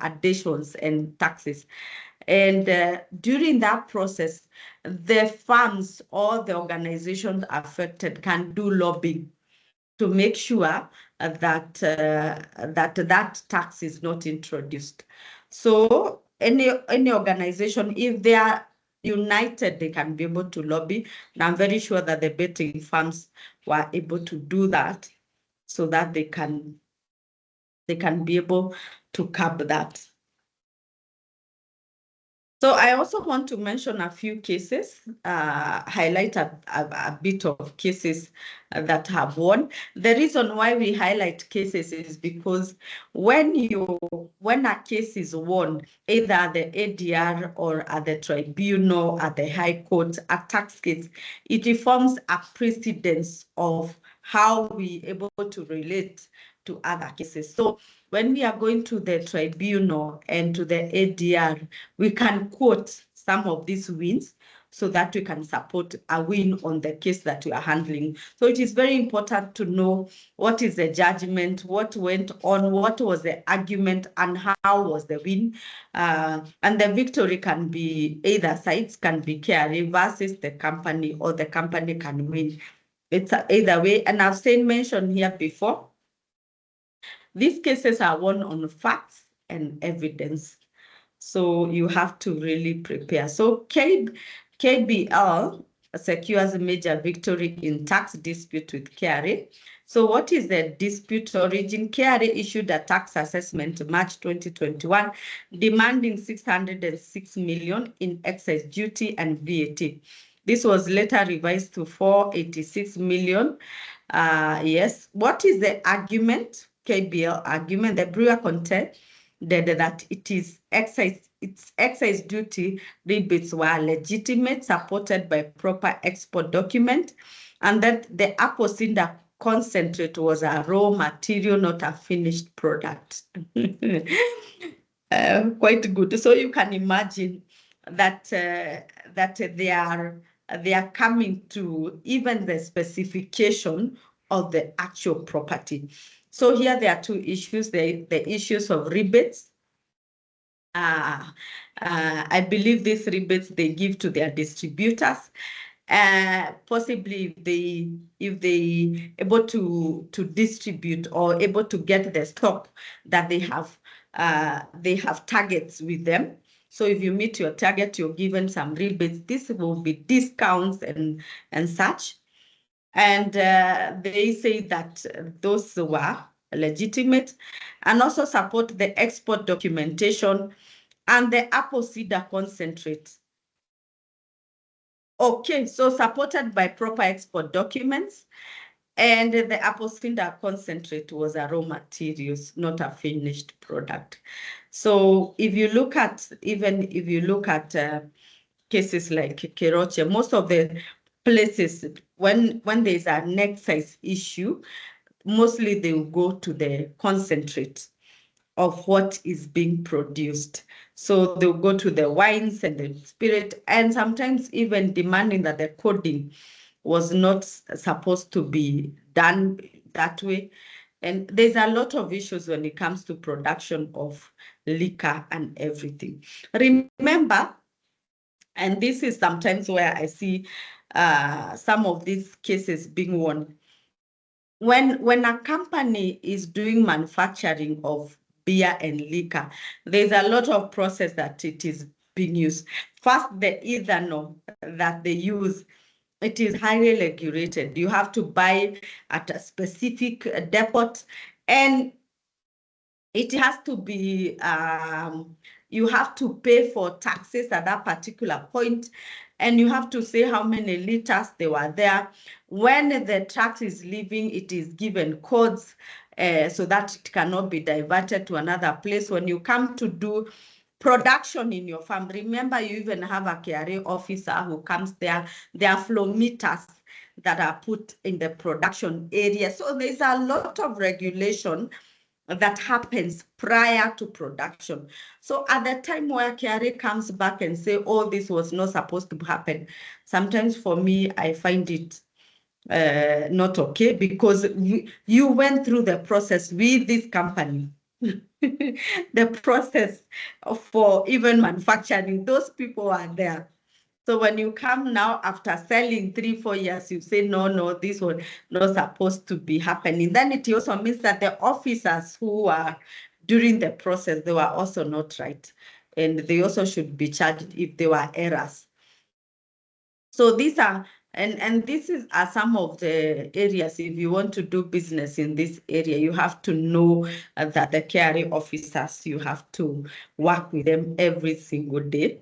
additions and taxes. And during that process, the firms or the organizations affected can do lobbying to make sure that that tax is not introduced. So any organization, if they are united, they can be able to lobby. And I'm very sure that the betting firms were able to do that so that they can be able to curb that. So I also want to mention a few cases, highlight a bit of cases that have won. The reason why we highlight cases is because when a case is won, either at the ADR or at the tribunal, at the High Court, a tax case, it forms a precedence of how we able to relate to other cases. So when we are going to the tribunal and to the ADR, we can quote some of these wins so that we can support a win on the case that we are handling. So it is very important to know what is the judgment, what went on, what was the argument, and how was the win. And the victory can be either sides, can be KRA versus the company, or the company can win. It's either way. And I've mentioned here before, these cases are won on facts and evidence. So you have to really prepare. So KBL secures a major victory in tax dispute with KRA. So what is the dispute origin? KRA issued a tax assessment in March 2021, demanding 606 million in excise duty and VAT. This was later revised to 486 million. Yes. What is the argument? KBL argument. The brewer contended that its excise duty rebates were legitimate, supported by proper export document, and that the apple cider concentrate was a raw material, not a finished product. Quite good. So you can imagine that they are coming to even the specification of the actual property. So here there are two issues, the issues of rebates. I believe these rebates they give to their distributors. Possibly if they able to distribute or able to get the stock that they have targets with them. So if you meet your target, you're given some rebates. This will be discounts and such. And they say that those were legitimate, and also support the export documentation and the apple cider concentrate. Okay, so supported by proper export documents, and the apple cider concentrate was a raw materials, not a finished product. So if you look at, cases like Keroche, most of the places, when there's an excise issue, mostly they will go to the concentrate of what is being produced. So they'll go to the wines and the spirit, and sometimes even demanding that the coding was not supposed to be done that way. And there's a lot of issues when it comes to production of liquor and everything. Remember, and this is sometimes where I see some of these cases being won. When a company is doing manufacturing of beer and liquor, there's a lot of process that it is being used. First, the ethanol that they use, it is highly regulated. You have to buy at a specific depot, and it has to be, you have to pay for taxes at that particular point. and you have to say how many liters they were there. When the truck is leaving, it is given codes so that it cannot be diverted to another place. When you come to do production in your farm, remember you even have a KRA officer who comes there. There are flow meters that are put in the production area. So there's a lot of regulation that happens prior to production. So at the time where KRA comes back and say, oh, this was not supposed to happen, sometimes for me, I find it not okay, because you went through the process with this company. The process for even manufacturing, those people are there. So when you come now after selling 3-4 years, you say, no, this was not supposed to be happening. Then it also means that the officers who are during the process, they were also not right. And they also should be charged if there were errors. So these are, and this are some of the areas, if you want to do business in this area, you have to know that the KRA officers, you have to work with them every single day.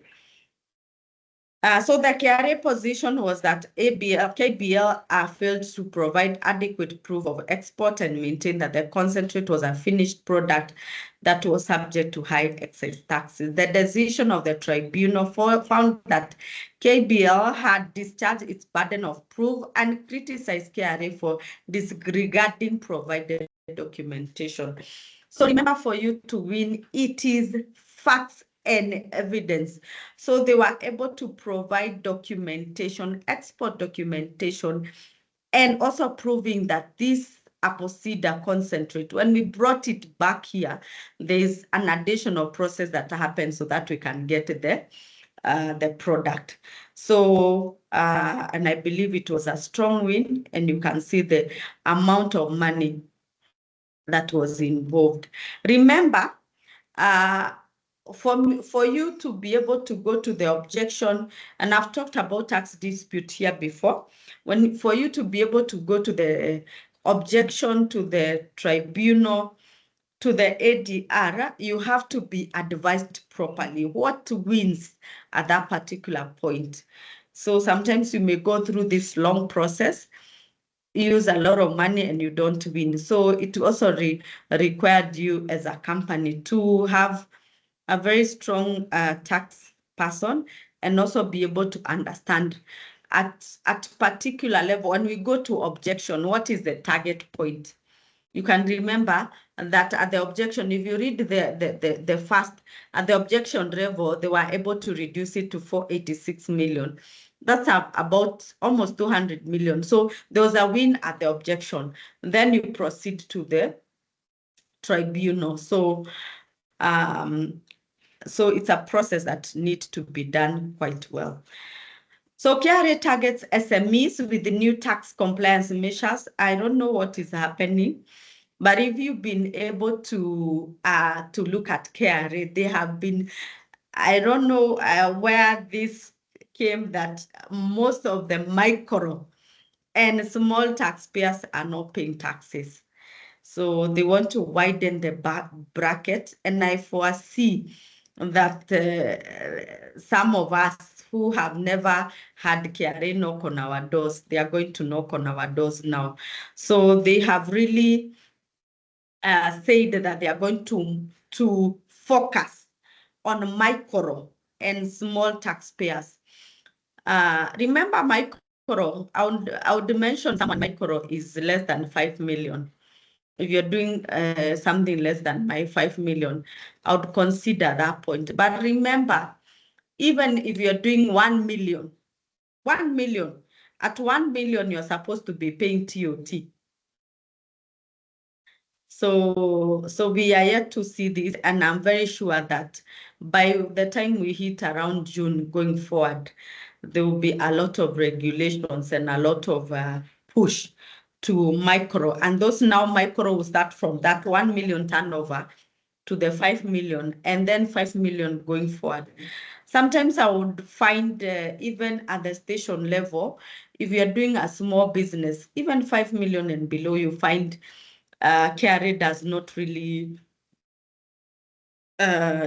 So the KRA position was that KBL failed to provide adequate proof of export and maintain that the concentrate was a finished product that was subject to high excise taxes. The decision of the tribunal found that KBL had discharged its burden of proof and criticized KRA for disregarding provided documentation. So remember, for you to win, it is facts and evidence. So they were able to provide documentation, export documentation, and also proving that this apple cider concentrate, when we brought it back here, there's an additional process that happens so that we can get the product. So, and I believe it was a strong win, and you can see the amount of money that was involved. Remember, for you to be able to go to the objection, and I've talked about tax dispute here before, for you to be able to go to the objection to the tribunal, to the ADR, you have to be advised properly what wins at that particular point. So sometimes you may go through this long process, use a lot of money, and you don't win. So it also required you as a company to have a very strong tax person, and also be able to understand at particular level, when we go to objection, what is the target point? You can remember that at the objection, if you read the first, at the objection level, they were able to reduce it to 486 million. That's about almost 200 million. So there was a win at the objection. Then you proceed to the tribunal. So so it's a process that needs to be done quite well. So KRA targets SMEs with the new tax compliance measures. I don't know what is happening, but if you've been able to look at KRA, they have been, I don't know where this came, that most of the micro and small taxpayers are not paying taxes. So they want to widen the bracket, and I foresee that some of us who have never had KRA knock on our doors, they are going to knock on our doors now. So they have really said that they are going to focus on micro and small taxpayers. Remember, micro, I would mention someone micro is less than 5 million. If you're doing something less than 5 million, I would consider that point. But remember, even if you're doing 1 million, at 1 million, you're supposed to be paying TOT. So we are yet to see this, and I'm very sure that by the time we hit around June going forward, there will be a lot of regulations and a lot of push to micro. And those now micro will start from that 1 million turnover to the 5 million, and then 5 million going forward. Sometimes I would find even at the station level, if you're doing a small business, even 5 million and below, you find KRA does not really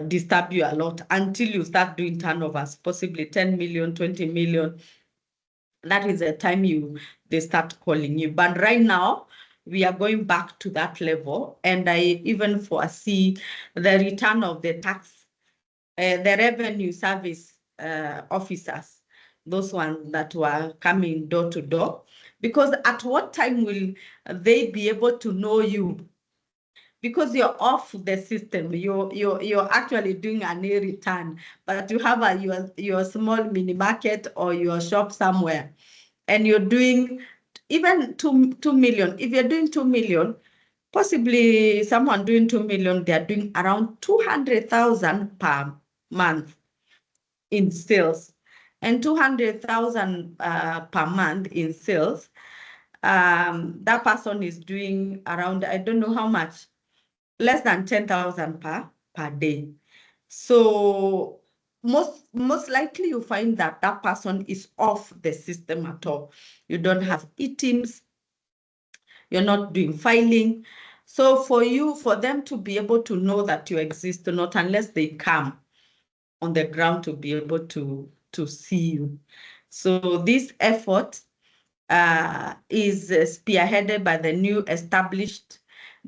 disturb you a lot until you start doing turnovers, possibly 10 million, 20 million. That is the time they start calling you. But right now, we are going back to that level. And I even foresee the return of the tax, the revenue service officers, those ones that were coming door to door. Because at what time will they be able to know you? Because you're off the system, you're actually doing a nil return, but you have your small mini market or your shop somewhere, and you're doing even 2 million. If you're doing 2 million, possibly someone doing 2 million, they're doing around 200,000 per month in sales, and 200,000 per month in sales. That person is doing around, I don't know how much, less than 10,000 per day. So most likely you find that person is off the system at all. You don't have e-teams, you're not doing filing. So for them to be able to know that you exist, not unless they come on the ground to be able to see you. So this effort is spearheaded by the new established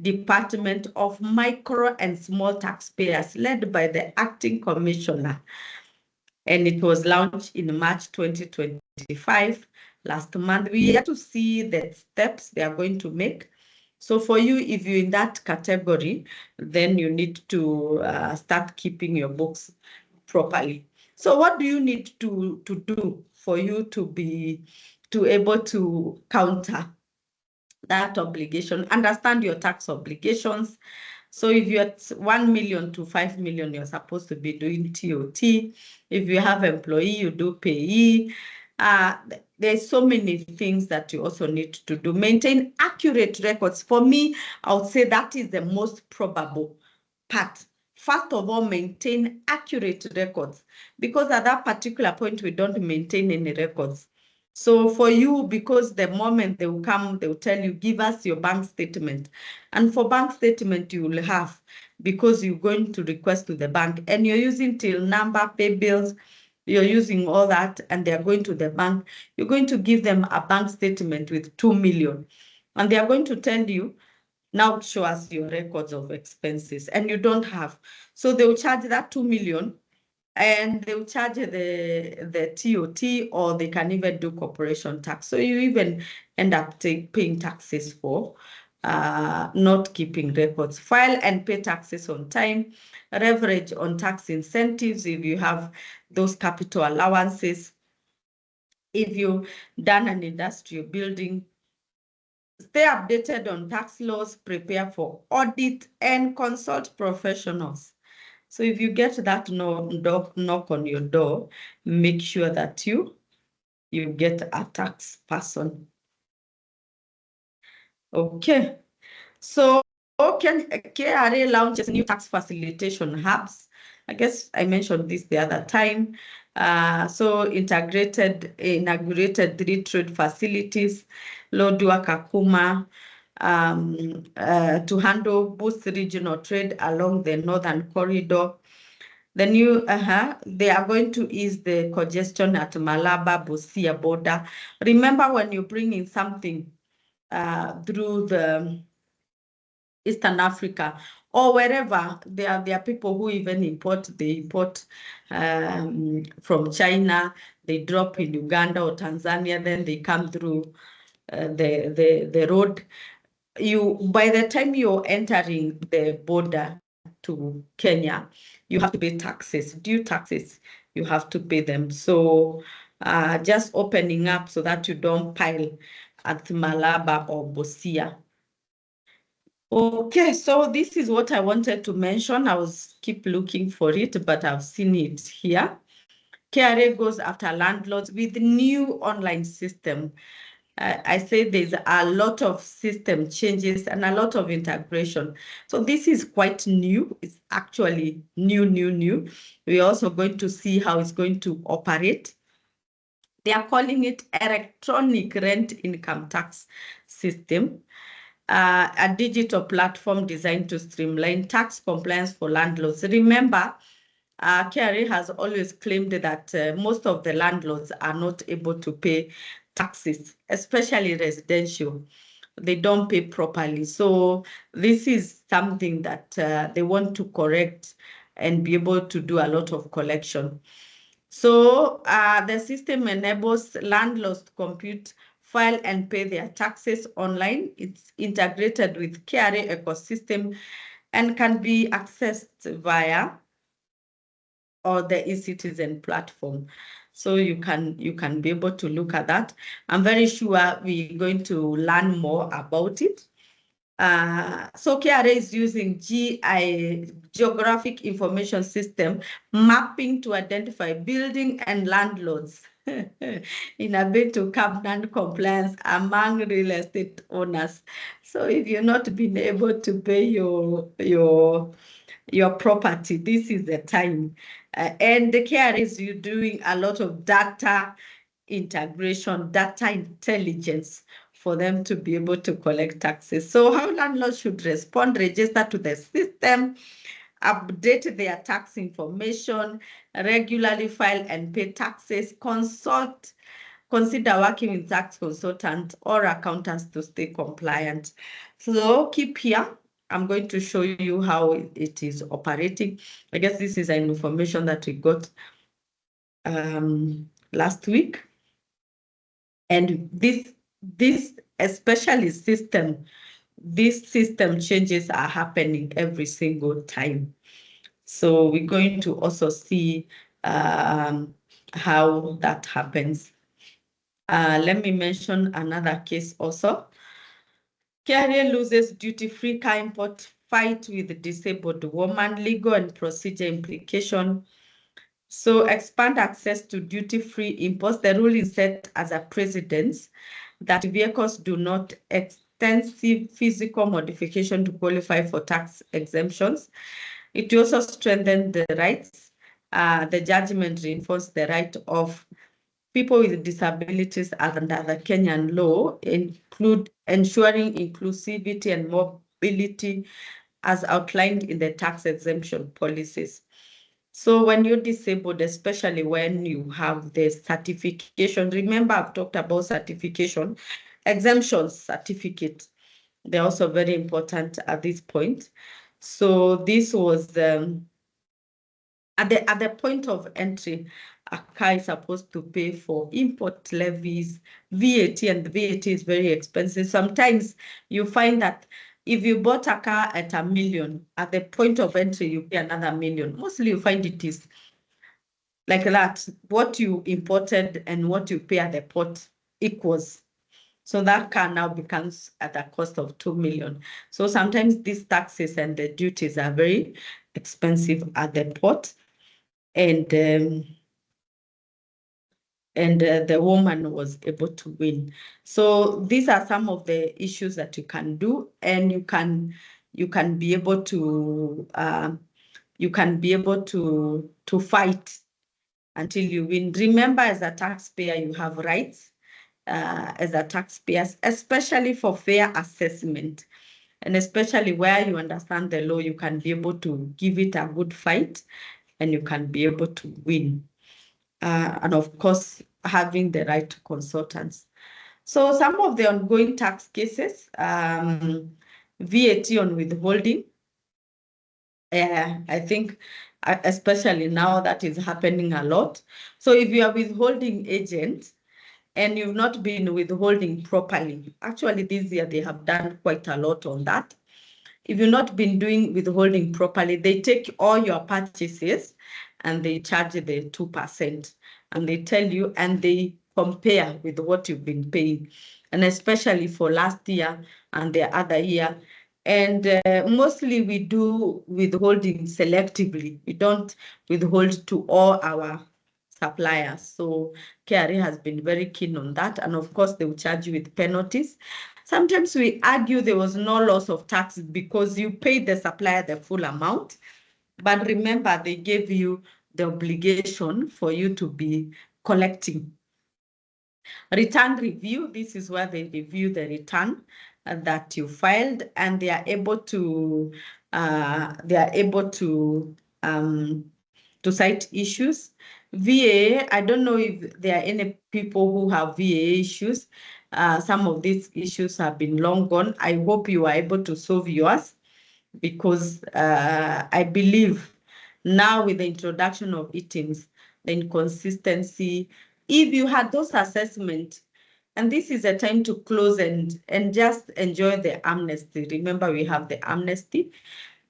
Department of Micro and Small Taxpayers, led by the acting commissioner. And it was launched in March 2025, last month. We have to see the steps they are going to make. So for you, if you're in that category, then you need to start keeping your books properly. So what do you need to do for you to be able to counter that obligation? Understand your tax obligations. So if you're at 1 million to 5 million, you're supposed to be doing TOT. If you have employee, you do payee. There's so many things that you also need to do. Maintain accurate records. For me, I would say that is the most probable part. First of all, maintain accurate records, because at that particular point, we don't maintain any records. So for you, because the moment they will come, they will tell you, give us your bank statement. And for bank statement, you will have, because you're going to request to the bank and you're using till number, pay bills, you're using all that, and they're going to the bank, you're going to give them a bank statement with 2 million. And they are going to tell you, now show us your records of expenses, and you don't have. So they will charge that 2 million, and they will charge the TOT, or they can even do corporation tax. So you even end up paying taxes for not keeping records. File and pay taxes on time. Leverage on tax incentives if you have those capital allowances. If you've done an industrial building, stay updated on tax laws, prepare for audit, and consult professionals. So if you get that knock on your door, make sure that you get a tax person. Okay. So KRA launches new tax facilitation hubs. I guess I mentioned this the other time. So inaugurated 3 trade facilities, Lodwar, Kakuma, to handle boost regional trade along the northern corridor. The new, they are going to ease the congestion at Malaba-Busia border. Remember, when you bring in something through the Eastern Africa or wherever, there are people who even import. They import from China, they drop in Uganda or Tanzania, then they come through the road. By the time you're entering the border to Kenya, you have to pay taxes, due taxes. You have to pay them. So just opening up so that you don't pile at Malaba or Busia. Okay, so this is what I wanted to mention. I was keep looking for it, but I've seen it here. KRA goes after landlords with new online system. I say there's a lot of system changes and a lot of integration. So this is quite new. It's actually new. We're also going to see how it's going to operate. They are calling it electronic rent income tax system. a digital platform designed to streamline tax compliance for landlords. Remember, KRA has always claimed that most of the landlords are not able to pay taxes, especially residential. They don't pay properly. So this is something that they want to correct and be able to do a lot of collection. So the system enables landlords to compute, file, and pay their taxes online. It's integrated with KRA ecosystem and can be accessed via or the e-citizen platform. So you can be able to look at that. I'm very sure we're going to learn more about it. So KRA is using geographic information system mapping to identify building and landlords in a bid to curb non-compliance among real estate owners. So if you're not being able to pay your property, this is the time. And the KRA is doing a lot of data integration, data intelligence for them to be able to collect taxes. So how landlords should respond: register to the system, update their tax information, regularly file and pay taxes, consider working with tax consultants or accountants to stay compliant. So keep here. I'm going to show you how it is operating. I guess this is an information that we got last week. And this especially system, these system changes are happening every single time. So we're going to also see how that happens. Let me mention another case also. KRA loses duty-free car import fight with disabled woman, legal and procedure implication. So expand access to duty-free imports. The rule is set as a precedent that vehicles do not extensive physical modification to qualify for tax exemptions. It also strengthened the rights. The judgment reinforced the right of people with disabilities under the Kenyan law, include ensuring inclusivity and mobility as outlined in the tax exemption policies. So when you're disabled, especially when you have the certification, remember I've talked about certification, exemption certificate. They're also very important at this point. So this was at the point of entry, a car is supposed to pay for import levies, VAT, and the VAT is very expensive. Sometimes you find that if you bought a car at $1 million, at the point of entry, you pay another $1 million. Mostly you find it is like that. What you imported and what you pay at the port equals. So that car now becomes at a cost of 2 million. So sometimes these taxes and the duties are very expensive at the port. And the woman was able to win. So these are some of the issues that you can do, and you can be able to fight until you win. Remember, as a taxpayer, you have rights as a taxpayer, especially for fair assessment, and especially where you understand the law, you can be able to give it a good fight, and you can be able to win. And of course, having the right consultants. So some of the ongoing tax cases, VAT on withholding. I think especially now that is happening a lot. So if you are withholding agent and you've not been withholding properly, actually this year they have done quite a lot on that. If you've not been doing withholding properly, they take all your purchases and they charge the 2%, and they tell you, and they compare with what you've been paying, and especially for last year and the other year. And mostly we do withholding selectively. We don't withhold to all our suppliers. So KRA has been very keen on that. And of course, they will charge you with penalties. Sometimes we argue there was no loss of tax because you paid the supplier the full amount. But remember, they gave you the obligation for you to be collecting. Return review, this is where they review the return that you filed, and they are able to cite issues. VA, I don't know if there are any people who have VA issues. Some of these issues have been long gone. I hope you are able to solve yours, because I believe now with the introduction of ITIMs, the inconsistency, if you had those assessments, and this is a time to close and just enjoy the amnesty. Remember, we have the amnesty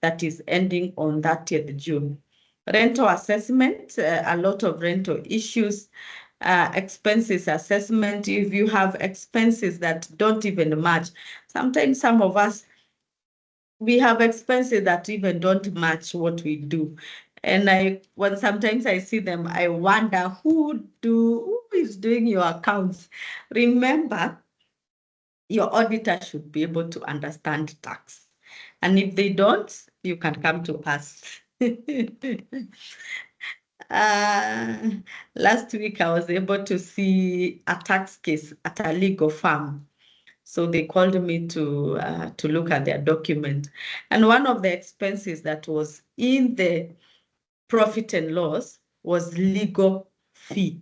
that is ending on 30th June. Rental assessment, a lot of rental issues, expenses assessment. If you have expenses that don't even match, sometimes some of us, we have expenses that even don't match what we do. And when sometimes I see them, I wonder who is doing your accounts. Remember, your auditor should be able to understand tax. And if they don't, you can come to us. Last week, I was able to see a tax case at a legal firm. So they called me to look at their document. And one of the expenses that was in the profit and loss was legal fee.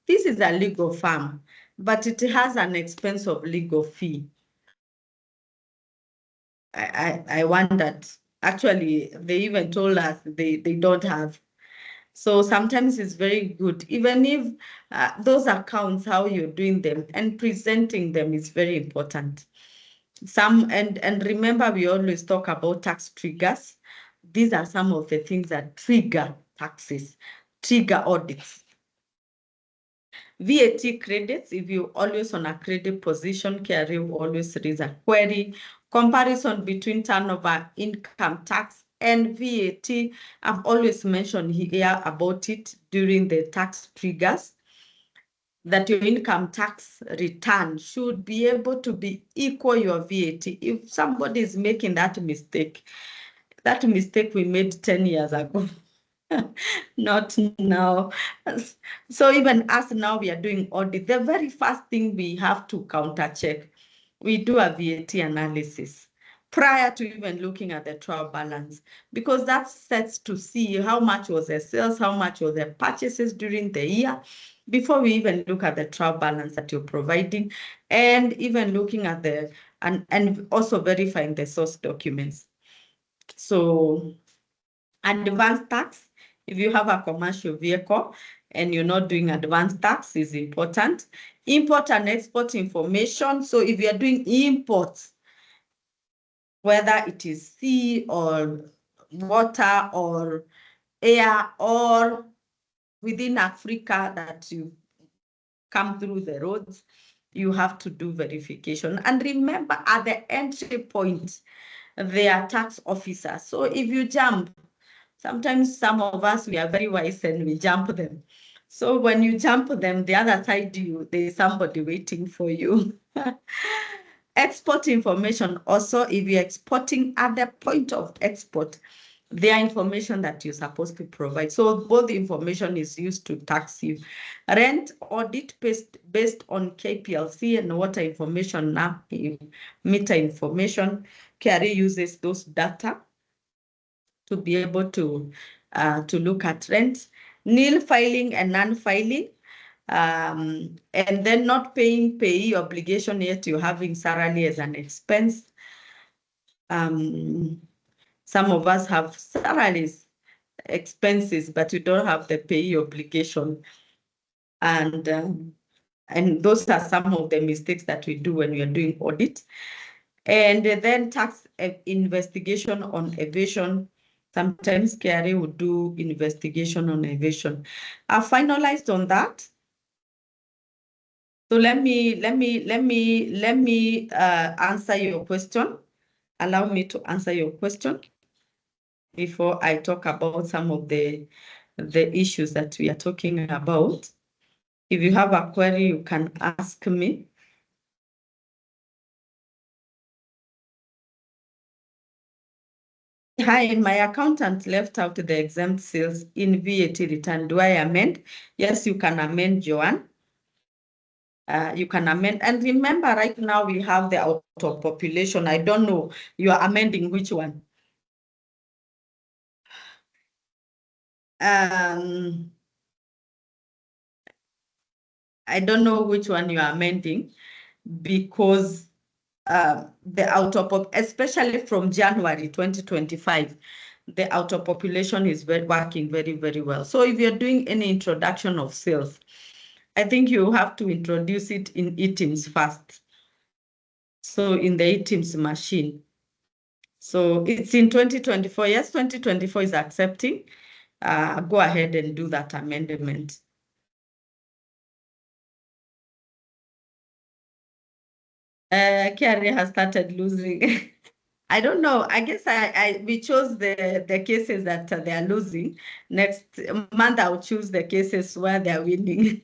This is a legal firm, but it has an expense of legal fee. I wondered, actually, they even told us they don't have. So sometimes it's very good, even if those accounts, how you're doing them and presenting them is very important. And remember, we always talk about tax triggers. These are some of the things that trigger taxes, trigger audits. VAT credits, if you're always on a credit position, KRA will always raise a query. Comparison between turnover, income tax, and VAT. I've always mentioned here about it during the tax triggers, that your income tax return should be able to be equal your VAT. If somebody is making that mistake we made 10 years ago, not now. So even us now, we are doing audit. The very first thing we have to counter check, we do a VAT analysis prior to even looking at the trial balance, because that sets to see how much was the sales, how much was the purchases during the year, before we even look at the trial balance that you're providing, and even looking at and also verifying the source documents. So advanced tax, if you have a commercial vehicle and you're not doing advanced tax, is important. Import and export information. So if you're doing imports, whether it is sea or water or air or within Africa that you come through the roads, you have to do verification. And remember, at the entry point, there are tax officers. So if you jump, sometimes some of us, we are very wise and we jump them. So when you jump them, the other side, there's somebody waiting for you. Export information also, if you're exporting at the point of export, there are information that you're supposed to provide. So both information is used to tax you. Rent audit based on KPLC and water information, now meter information. KRA uses those data to be able to look at rent. Nil filing and non-filing. And then not paying payee obligation, yet you're having salary as an expense. Some of us have salaries, expenses, but you don't have the payee obligation. And those are some of the mistakes that we do when we are doing audit. And then tax investigation on evasion. Sometimes KRA would do investigation on evasion. I finalized on that. So let me answer your question. Allow me to answer your question before I talk about some of the issues that we are talking about. If you have a query, you can ask me. Hi, my accountant left out the exempt sales in VAT return. Do I amend? Yes, you can amend, Joanne. You can amend. And remember, right now we have the auto population. I don't know, you are amending which one? I don't know which one you are amending, because the auto, especially from January 2025, the auto population is working very, very well. So if you're doing any introduction of sales, I think you have to introduce it in eTIMS first. So in the eTIMS machine. So it's in 2024. Yes, 2024 is accepting. Go ahead and do that amendment. KRA has started losing. I don't know. I guess we chose the cases that they are losing. Next month, I'll choose the cases where they're winning.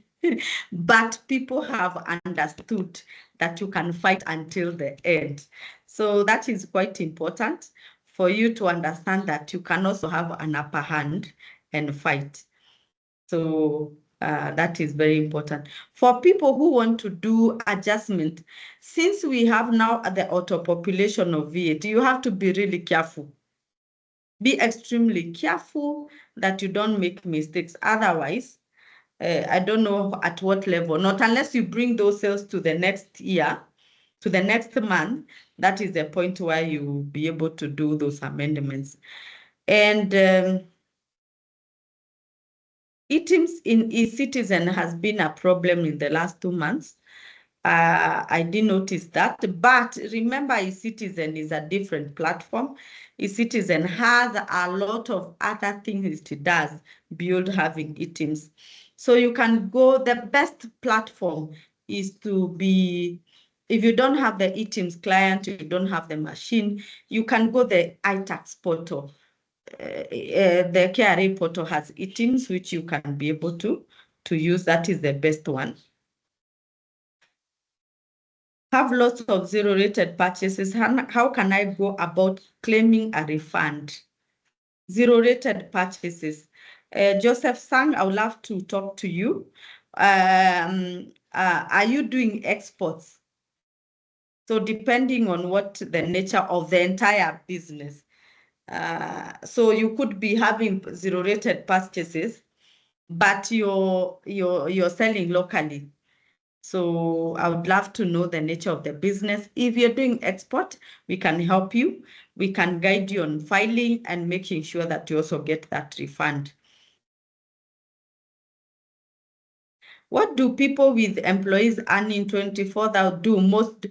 But people have understood that you can fight until the end. So that is quite important for you to understand that you can also have an upper hand and fight. So that is very important. For people who want to do adjustment, since we have now the auto population of VAT, you have to be really careful. Be extremely careful that you don't make mistakes. Otherwise, I don't know at what level, not unless you bring those sales to the next year, to the next month, that is the point where you will be able to do those amendments. And eTIMS in eCitizen has been a problem in the last 2 months. I did notice that, but remember, eCitizen is a different platform. eCitizen has a lot of other things it does beyond having eTIMS. So you can go, the best platform is to be, if you don't have the eTIMS client, you don't have the machine, you can go the iTax portal. The KRA portal has eTIMS, which you can be able to use. That is the best one. Have lots of zero-rated purchases. How can I go about claiming a refund? Zero-rated purchases. Joseph Sang, I would love to talk to you. Are you doing exports? So depending on what the nature of the entire business. So you could be having zero-rated purchases, but you're selling locally. So I would love to know the nature of the business. If you're doing export, we can help you. We can guide you on filing and making sure that you also get that refund. What do people with employees earning 24,000 do most?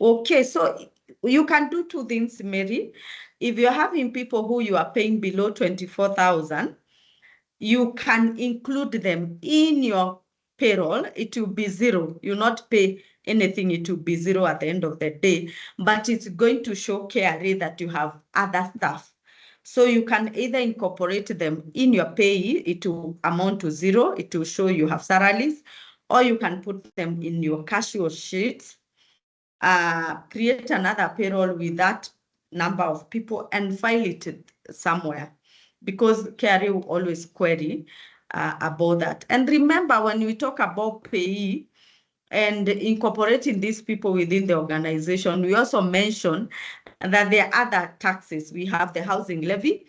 Okay, so you can do two things, Mary. If you're having people who you are paying below 24,000, you can include them in your payroll. It will be zero. You not pay anything. It will be zero at the end of the day, but it's going to show KRA that you have other stuff. So you can either incorporate them in your payee, it will amount to zero, it will show you have salaries, or you can put them in your cash flow sheets, create another payroll with that number of people and file it somewhere, because KRA will always query about that. And remember, when we talk about payee and incorporating these people within the organization, we also mention that there are other taxes. We have the housing levy,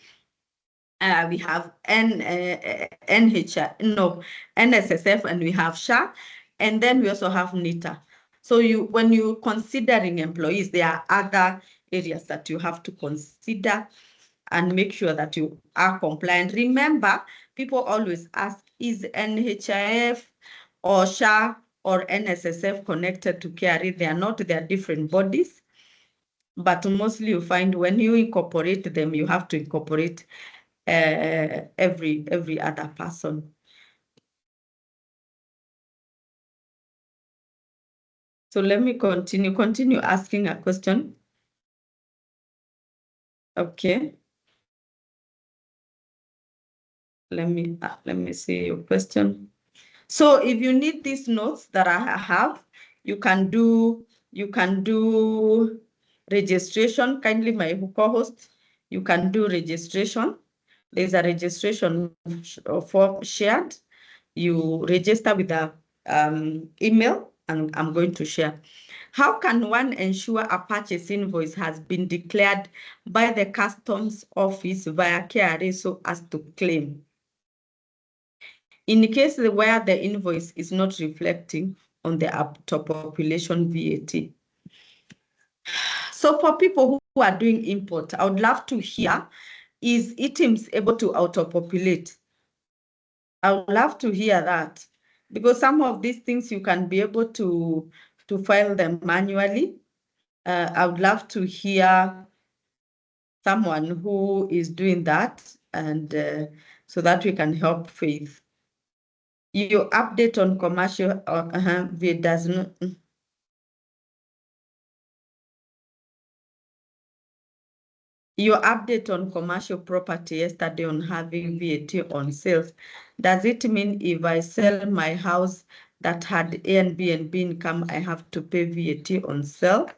we have NSSF, and we have SHA, and then we also have NITA. So when you're considering employees, there are other areas that you have to consider and make sure that you are compliant. Remember, people always ask, is NHIF or SHA or NSSF connected to KRA? They are not, they are different bodies. But mostly you find when you incorporate them, you have to incorporate every other person. So let me continue asking a question. Okay. Let me see your question. So if you need these notes that I have, you can do registration. Kindly, my co-host, you can do registration. There's a registration form shared. You register with the email, I'm going to share. How can one ensure a purchase invoice has been declared by the customs office via KRA so as to claim? In case where the invoice is not reflecting on the auto-population VAT. So for people who are doing import, I would love to hear, is ITIMS able to auto-populate? I would love to hear that, because some of these things you can be able to file them manually. I would love to hear someone who is doing that, and so that we can help Faith. Your update on commercial VAT does not. Your update on commercial property yesterday on having VAT on sales, does it mean if I sell my house that had A and B income, I have to pay VAT on sale?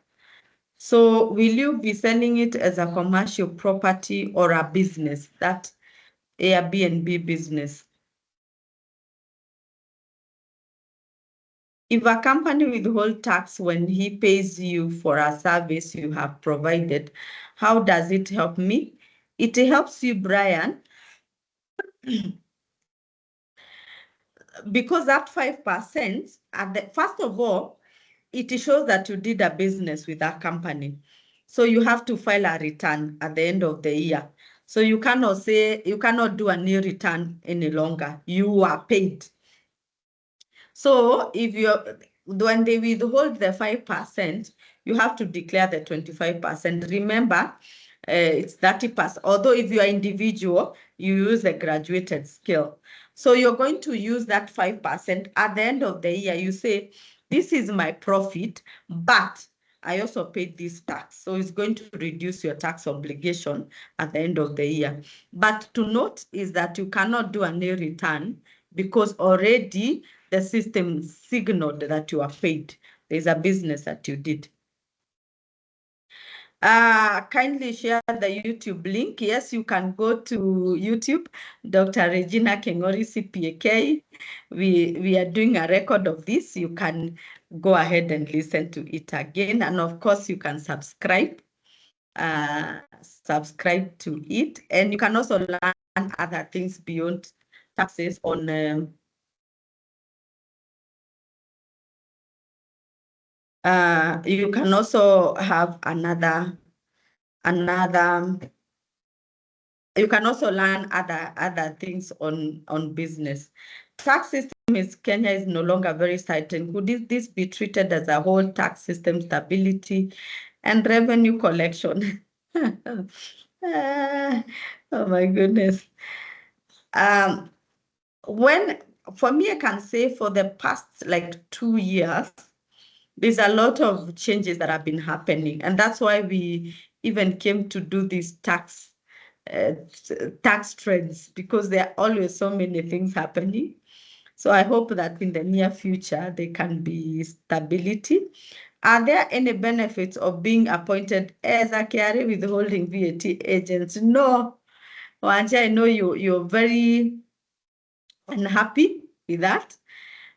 So will you be selling it as a commercial property or a business, that Airbnb business? If a company withholds tax when he pays you for a service you have provided, how does it help me? It helps you, Brian, because that 5%, first of all, it shows that you did a business with that company. So you have to file a return at the end of the year. So you cannot do a new return any longer. You are paid. So when they withhold the 5%, you have to declare the 25%. Remember, it's 30%. Although if you are individual, you use the graduated scale. So you're going to use that 5%. At the end of the year, you say, this is my profit, but I also paid this tax. So it's going to reduce your tax obligation at the end of the year. But to note is that you cannot do a new return because already the system signaled that you are paid. There's a business that you did. Kindly share the YouTube link. Yes, you can go to YouTube, Dr. Regina Kengori, CPA-K. We are doing a record of this. You can go ahead and listen to it again. And of course, you can subscribe to it. And you can also learn other things beyond taxes on you can also have you can also learn other things on business. Tax system in Kenya is no longer very certain. Could this be treated as a whole tax system stability and revenue collection? Oh my goodness. For me, I can say for the past like 2 years, there's a lot of changes that have been happening. And that's why we even came to do these tax trends, because there are always so many things happening. So I hope that in the near future, there can be stability. Are there any benefits of being appointed as a KRA withholding VAT agent? No. Wanja, I know you're very unhappy with that,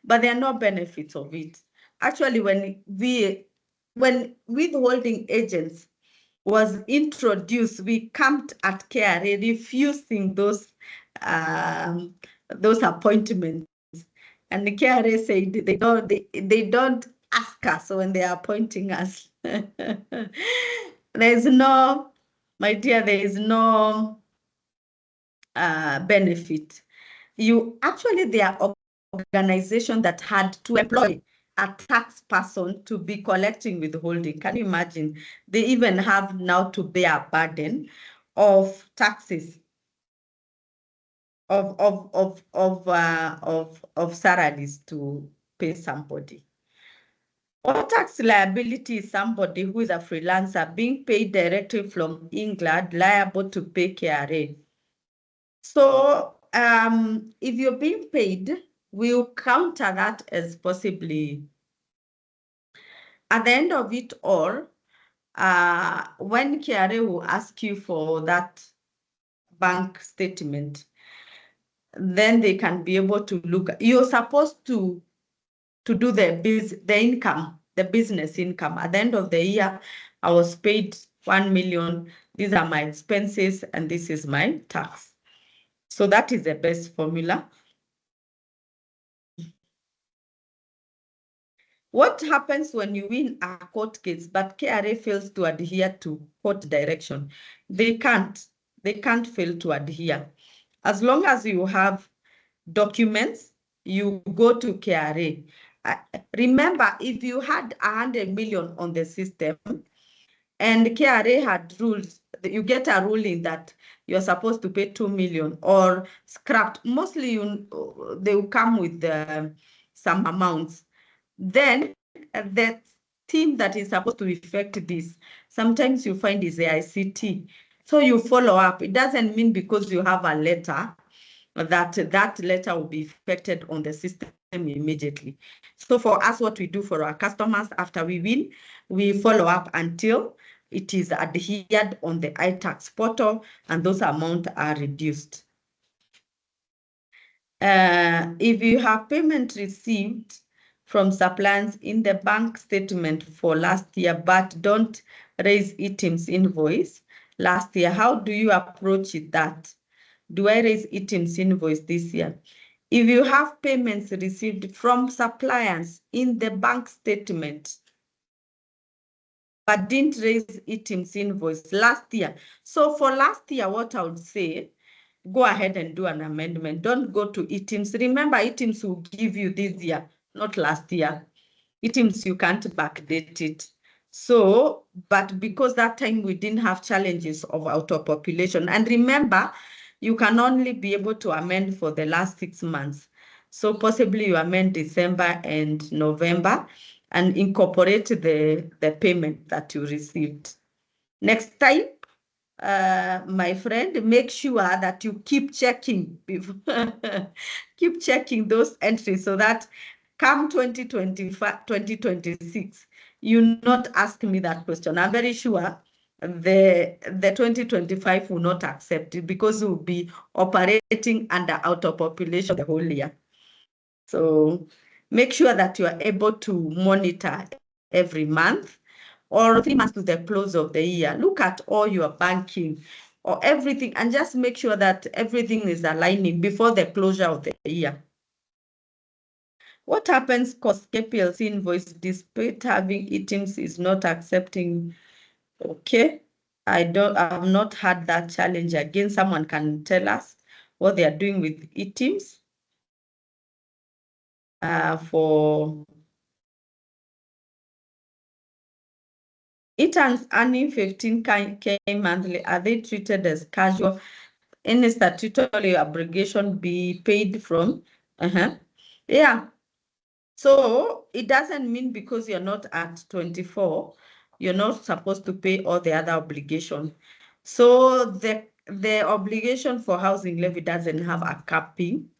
but there are no benefits of it. Actually, when withholding agents was introduced, we camped at KRA refusing those appointments, and the KRA said they don't ask us when they are appointing us. There is no, my dear, there is no benefit. There are organizations that had to employ a tax person to be collecting withholding. Can you imagine? They even have now to bear a burden of taxes of salaries to pay somebody. Or tax liability is somebody who is a freelancer being paid directly from England, liable to pay KRA. So if you're being paid, we'll counter that as possibly. At the end of it all, when KRA will ask you for that bank statement, then they can be able to look. You're supposed to to do the income, the business income. At the end of the year, I was paid 1 million. These are my expenses, and this is my tax. So that is the best formula. What happens when you win a court case, but KRA fails to adhere to court direction? They can't fail to adhere. As long as you have documents, you go to KRA. Remember, if you had 100 million on the system and KRA had rules, you get a ruling that you're supposed to pay 2 million or scrapped. Mostly they will come with some amounts. Then the team that is supposed to effect this, sometimes you find is the ICT. So you follow up. It doesn't mean because you have a letter that letter will be effected on the system immediately. So for us, what we do for our customers after we win, we follow up until it is adhered on the iTax portal and those amounts are reduced. If you have payment received from suppliers in the bank statement for last year, but don't raise items invoice last year, how do you approach that? Do I raise items invoice this year? If you have payments received from suppliers in the bank statement, but didn't raise items invoice last year. So for last year, what I would say, go ahead and do an amendment. Don't go to items. Remember, items will give you this year, not last year. Items, you can't backdate it. So, but because that time we didn't have challenges of auto-population. And remember, you can only be able to amend for the last 6 months. So possibly you amend December and November and incorporate the payment that you received. Next time, my friend, make sure that you keep checking keep checking those entries so that come 2025, 2026, you not ask me that question. I'm very sure the 2025 will not accept it because we'll be operating under auto-population the whole year. So make sure that you are able to monitor every month or 3 months to the close of the year. Look at all your banking or everything and just make sure that everything is aligning before the closure of the year. What happens because KPLC invoice despite having items is not accepting? Okay, I've not had that challenge again. Someone can tell us what they are doing with items for interns earning 15K monthly. Are they treated as casual? Any statutory obligation be paid from? Yeah. So it doesn't mean because you're not at 24, you're not supposed to pay all the other obligations. So the obligation for housing levy doesn't have a capping.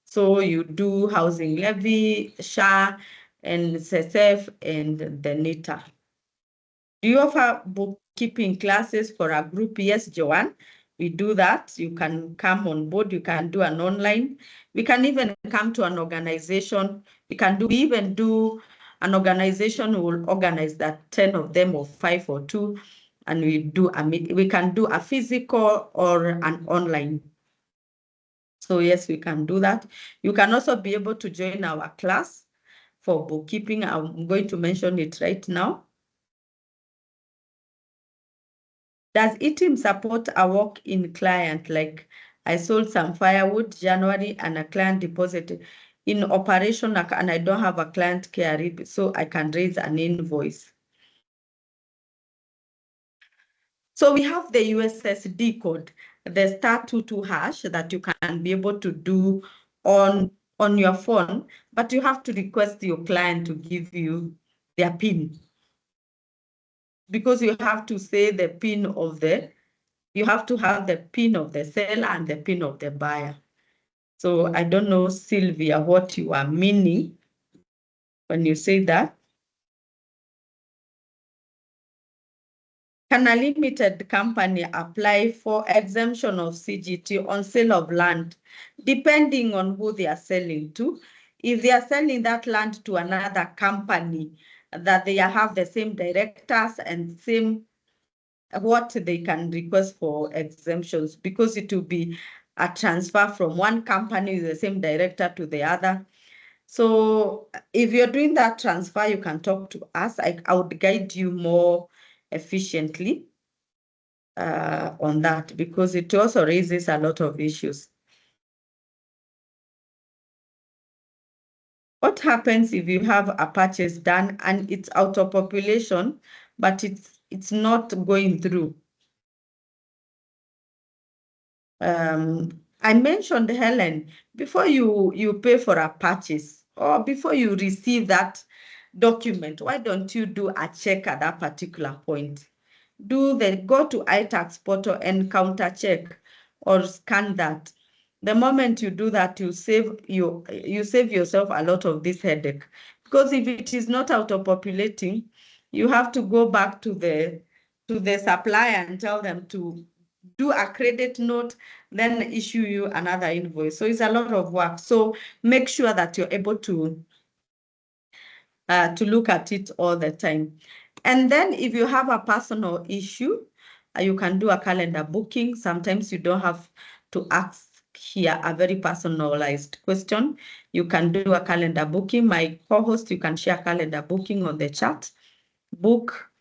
So you do housing levy, SHA, and SSF, and the NITA. Do you offer bookkeeping classes for a group? Yes, Joanne, we do that. You can come on board. You can do an online. We can even come to an organization. We even do an organization who will organize that 10 of them or 5 or 2, and we can do a physical or an online. So yes, we can do that. You can also be able to join our class for bookkeeping. I'm going to mention it right now. Does eTeam support a walk-in client? Like I sold some firewood January and a client deposited in operation and I don't have a client KRA, so I can raise an invoice. So we have the USSD code, the *22# that you can be able to do on your phone, but you have to request your client to give you their PIN. Because you have to say the PIN of you have to have the PIN of the seller and the PIN of the buyer. So I don't know, Sylvia, what you are meaning when you say that. Can a limited company apply for exemption of CGT on sale of land, depending on who they are selling to? If they are selling that land to another company, that they have the same directors and same what they can request for exemptions, because it will be a transfer from one company with the same director to the other. So if you're doing that transfer, you can talk to us. I would guide you more efficiently on that, because it also raises a lot of issues. What happens if you have a purchase done and it's out of population, but it's not going through? I mentioned, Helen, before you pay for a purchase or before you receive that document, why don't you do a check at that particular point? Go to iTax portal and counter check or scan that. The moment you do that, you save yourself a lot of this headache. Because if it is not auto-populating, you have to go back to the supplier and tell them to do a credit note, then issue you another invoice. So it's a lot of work. So make sure that you're able to look at it all the time. And then if you have a personal issue, you can do a calendar booking. Sometimes you don't have to ask here a very personalized question. You can do a calendar booking. My co-host, you can share calendar booking on the chat. Book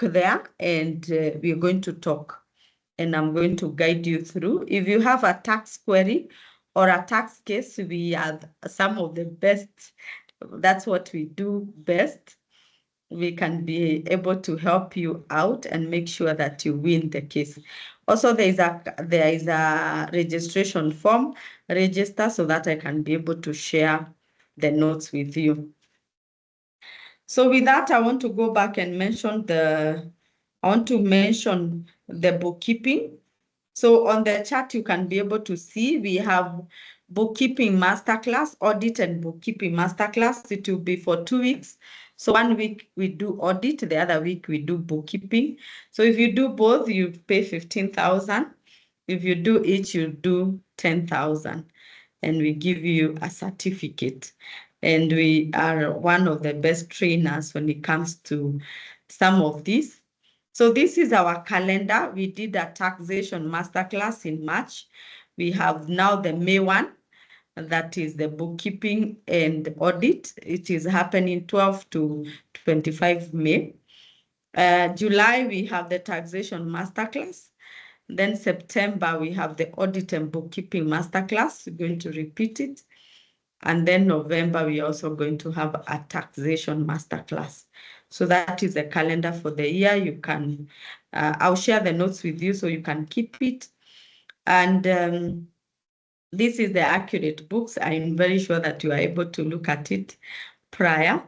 there, and we're going to talk. And I'm going to guide you through. If you have a tax query or a tax case, we are some of the best. That's what we do best. We can be able to help you out and make sure that you win the case. Also, there is a registration form. Register so that I can be able to share the notes with you. So with that, I want to go back and mention the bookkeeping. So on the chart, you can be able to see we have bookkeeping masterclass, audit and bookkeeping masterclass. It will be for 2 weeks. So 1 week we do audit, the other week we do bookkeeping. So if you do both, you pay 15,000. If you do each, you do 10,000. And we give you a certificate. And we are one of the best trainers when it comes to some of these. So this is our calendar. We did a taxation masterclass in March. We have now the May one, that is the bookkeeping and audit. It is happening 12 to 25 May. July, we have the taxation masterclass. Then September, we have the audit and bookkeeping masterclass. We're going to repeat it. And then November, we're also going to have a taxation masterclass. So that is the calendar for the year. You can, I'll share the notes with you so you can keep it. And this is the accurate books. I'm very sure that you are able to look at it prior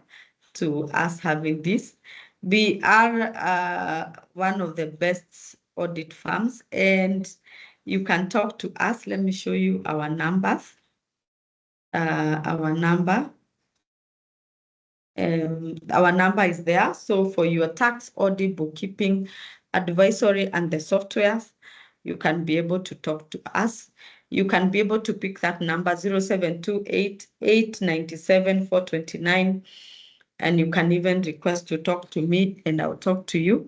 to us having this. We are one of the best audit firms, and you can talk to us. Let me show you our numbers. Our number is there. So for your tax, audit, bookkeeping, advisory, and the softwares, you can be able to talk to us. You can be able to pick that number 0728 897 429. And you can even request to talk to me and I'll talk to you.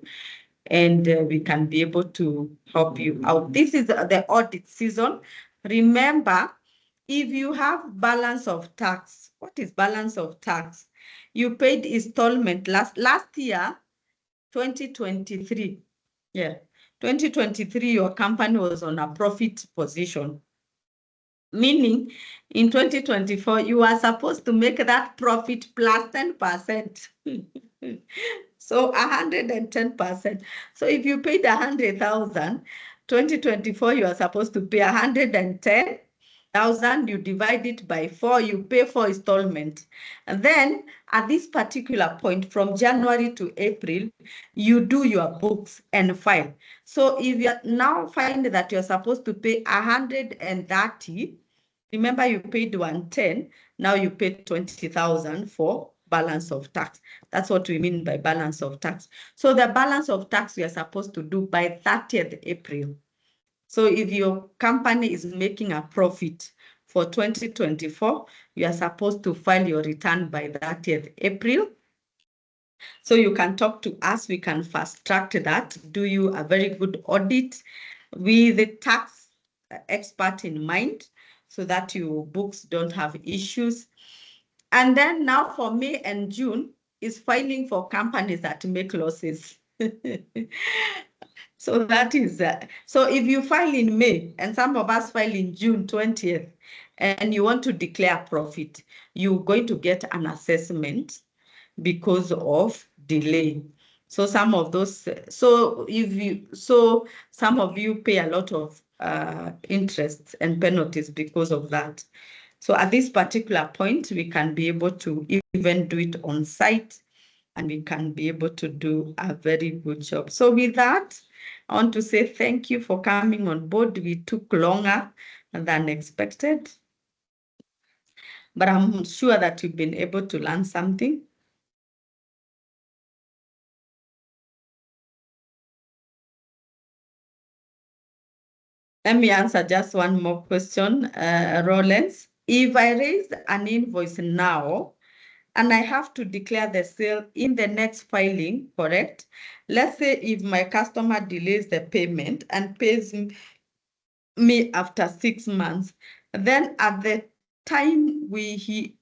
And we can be able to help you out. This is the audit season. Remember, if you have balance of tax, what is balance of tax? You paid installment last year, 2023. Yeah, 2023, your company was on a profit position. Meaning, in 2024, you are supposed to make that profit plus 10%. So 110%. So if you paid 100,000, 2024, you are supposed to pay 110,000. You divide it by 4, you pay 4 installments. And then at this particular point, from January to April, you do your books and file. So if you now find that you're supposed to pay 130, remember you paid 110, now you pay 20,000 for balance of tax. That's what we mean by balance of tax. So the balance of tax we are supposed to do by 30th April. So if your company is making a profit for 2024. You are supposed to file your return by 30th April. So you can talk to us. We can fast track that, do you a very good audit with the tax expert in mind so that your books don't have issues. And then now for May and June is filing for companies that make losses. So that is, so if you file in May and some of us file in June 20th and you want to declare profit, you're going to get an assessment because of delay. So some of those, so some of you pay a lot of interest and penalties because of that. So at this particular point, we can be able to even do it on site, and we can be able to do a very good job. So with that, I want to say thank you for coming on board. We took longer than expected, but I'm sure that you've been able to learn something. Let me answer just one more question, Rollins. If I raise an invoice now, and I have to declare the sale in the next filing, correct? Let's say if my customer delays the payment and pays me after 6 months, then at the time he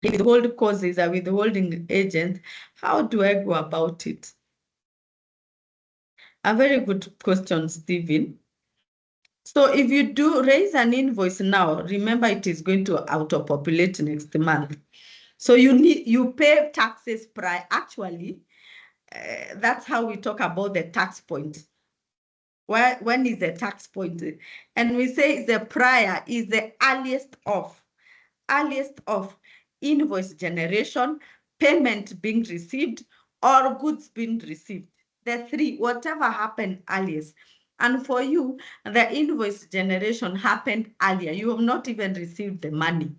withhold causes a withholding agent, how do I go about it? A very good question, Stephen. So if you do raise an invoice now, remember it is going to auto-populate next month. So you pay taxes prior. Actually, that's how we talk about the tax point. When is the tax point? And we say the prior is the earliest of invoice generation, payment being received, or goods being received. The three, whatever happened earliest. And for you, the invoice generation happened earlier. You have not even received the money.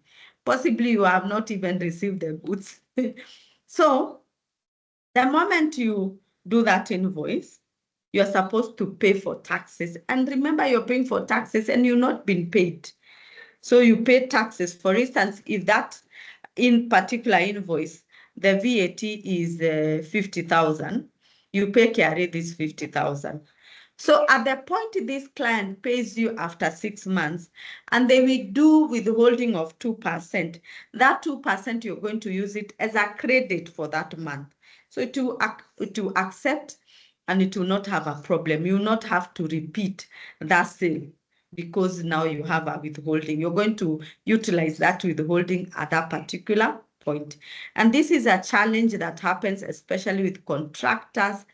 Possibly you have not even received the goods. So the moment you do that invoice, you're supposed to pay for taxes. And remember, you're paying for taxes and you've not been paid. So you pay taxes. For instance, if that in particular invoice, the VAT is 50,000, you pay KRA this 50,000. So at the point this client pays you after 6 months, and they will do withholding of 2%, that 2% you're going to use it as a credit for that month. So it will accept, and it will not have a problem. You will not have to repeat that sale because now you have a withholding. You're going to utilize that withholding at that particular point. And this is a challenge that happens especially with contractors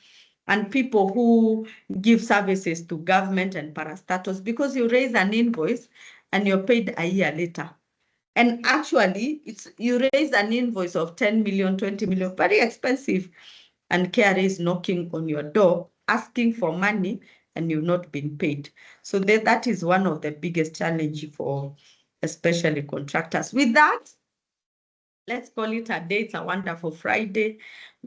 and people who give services to government and parastatals, because you raise an invoice and you're paid a year later. And actually, you raise an invoice of 10 million, 20 million, very expensive, and KRA is knocking on your door asking for money and you've not been paid. So that is one of the biggest challenges for especially contractors. With that, let's call it a day. It's a wonderful Friday.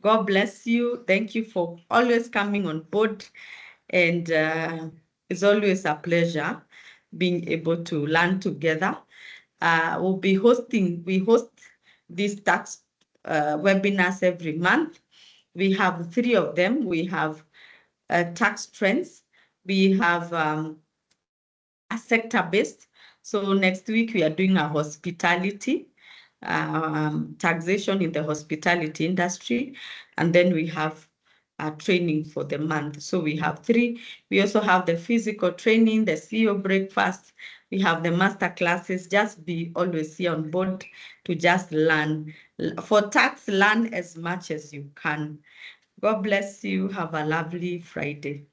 God bless you. Thank you for always coming on board. And it's always a pleasure being able to learn together. We host these tax webinars every month. We have 3 of them. We have tax trends. We have a sector-based. So next week we are doing a hospitality, taxation in the hospitality industry. And then we have training for the month. So we have 3. We also have the physical training, the CEO breakfast. We have the master classes. Just be always here on board to just learn. For tax, learn as much as you can. God bless you. Have a lovely Friday.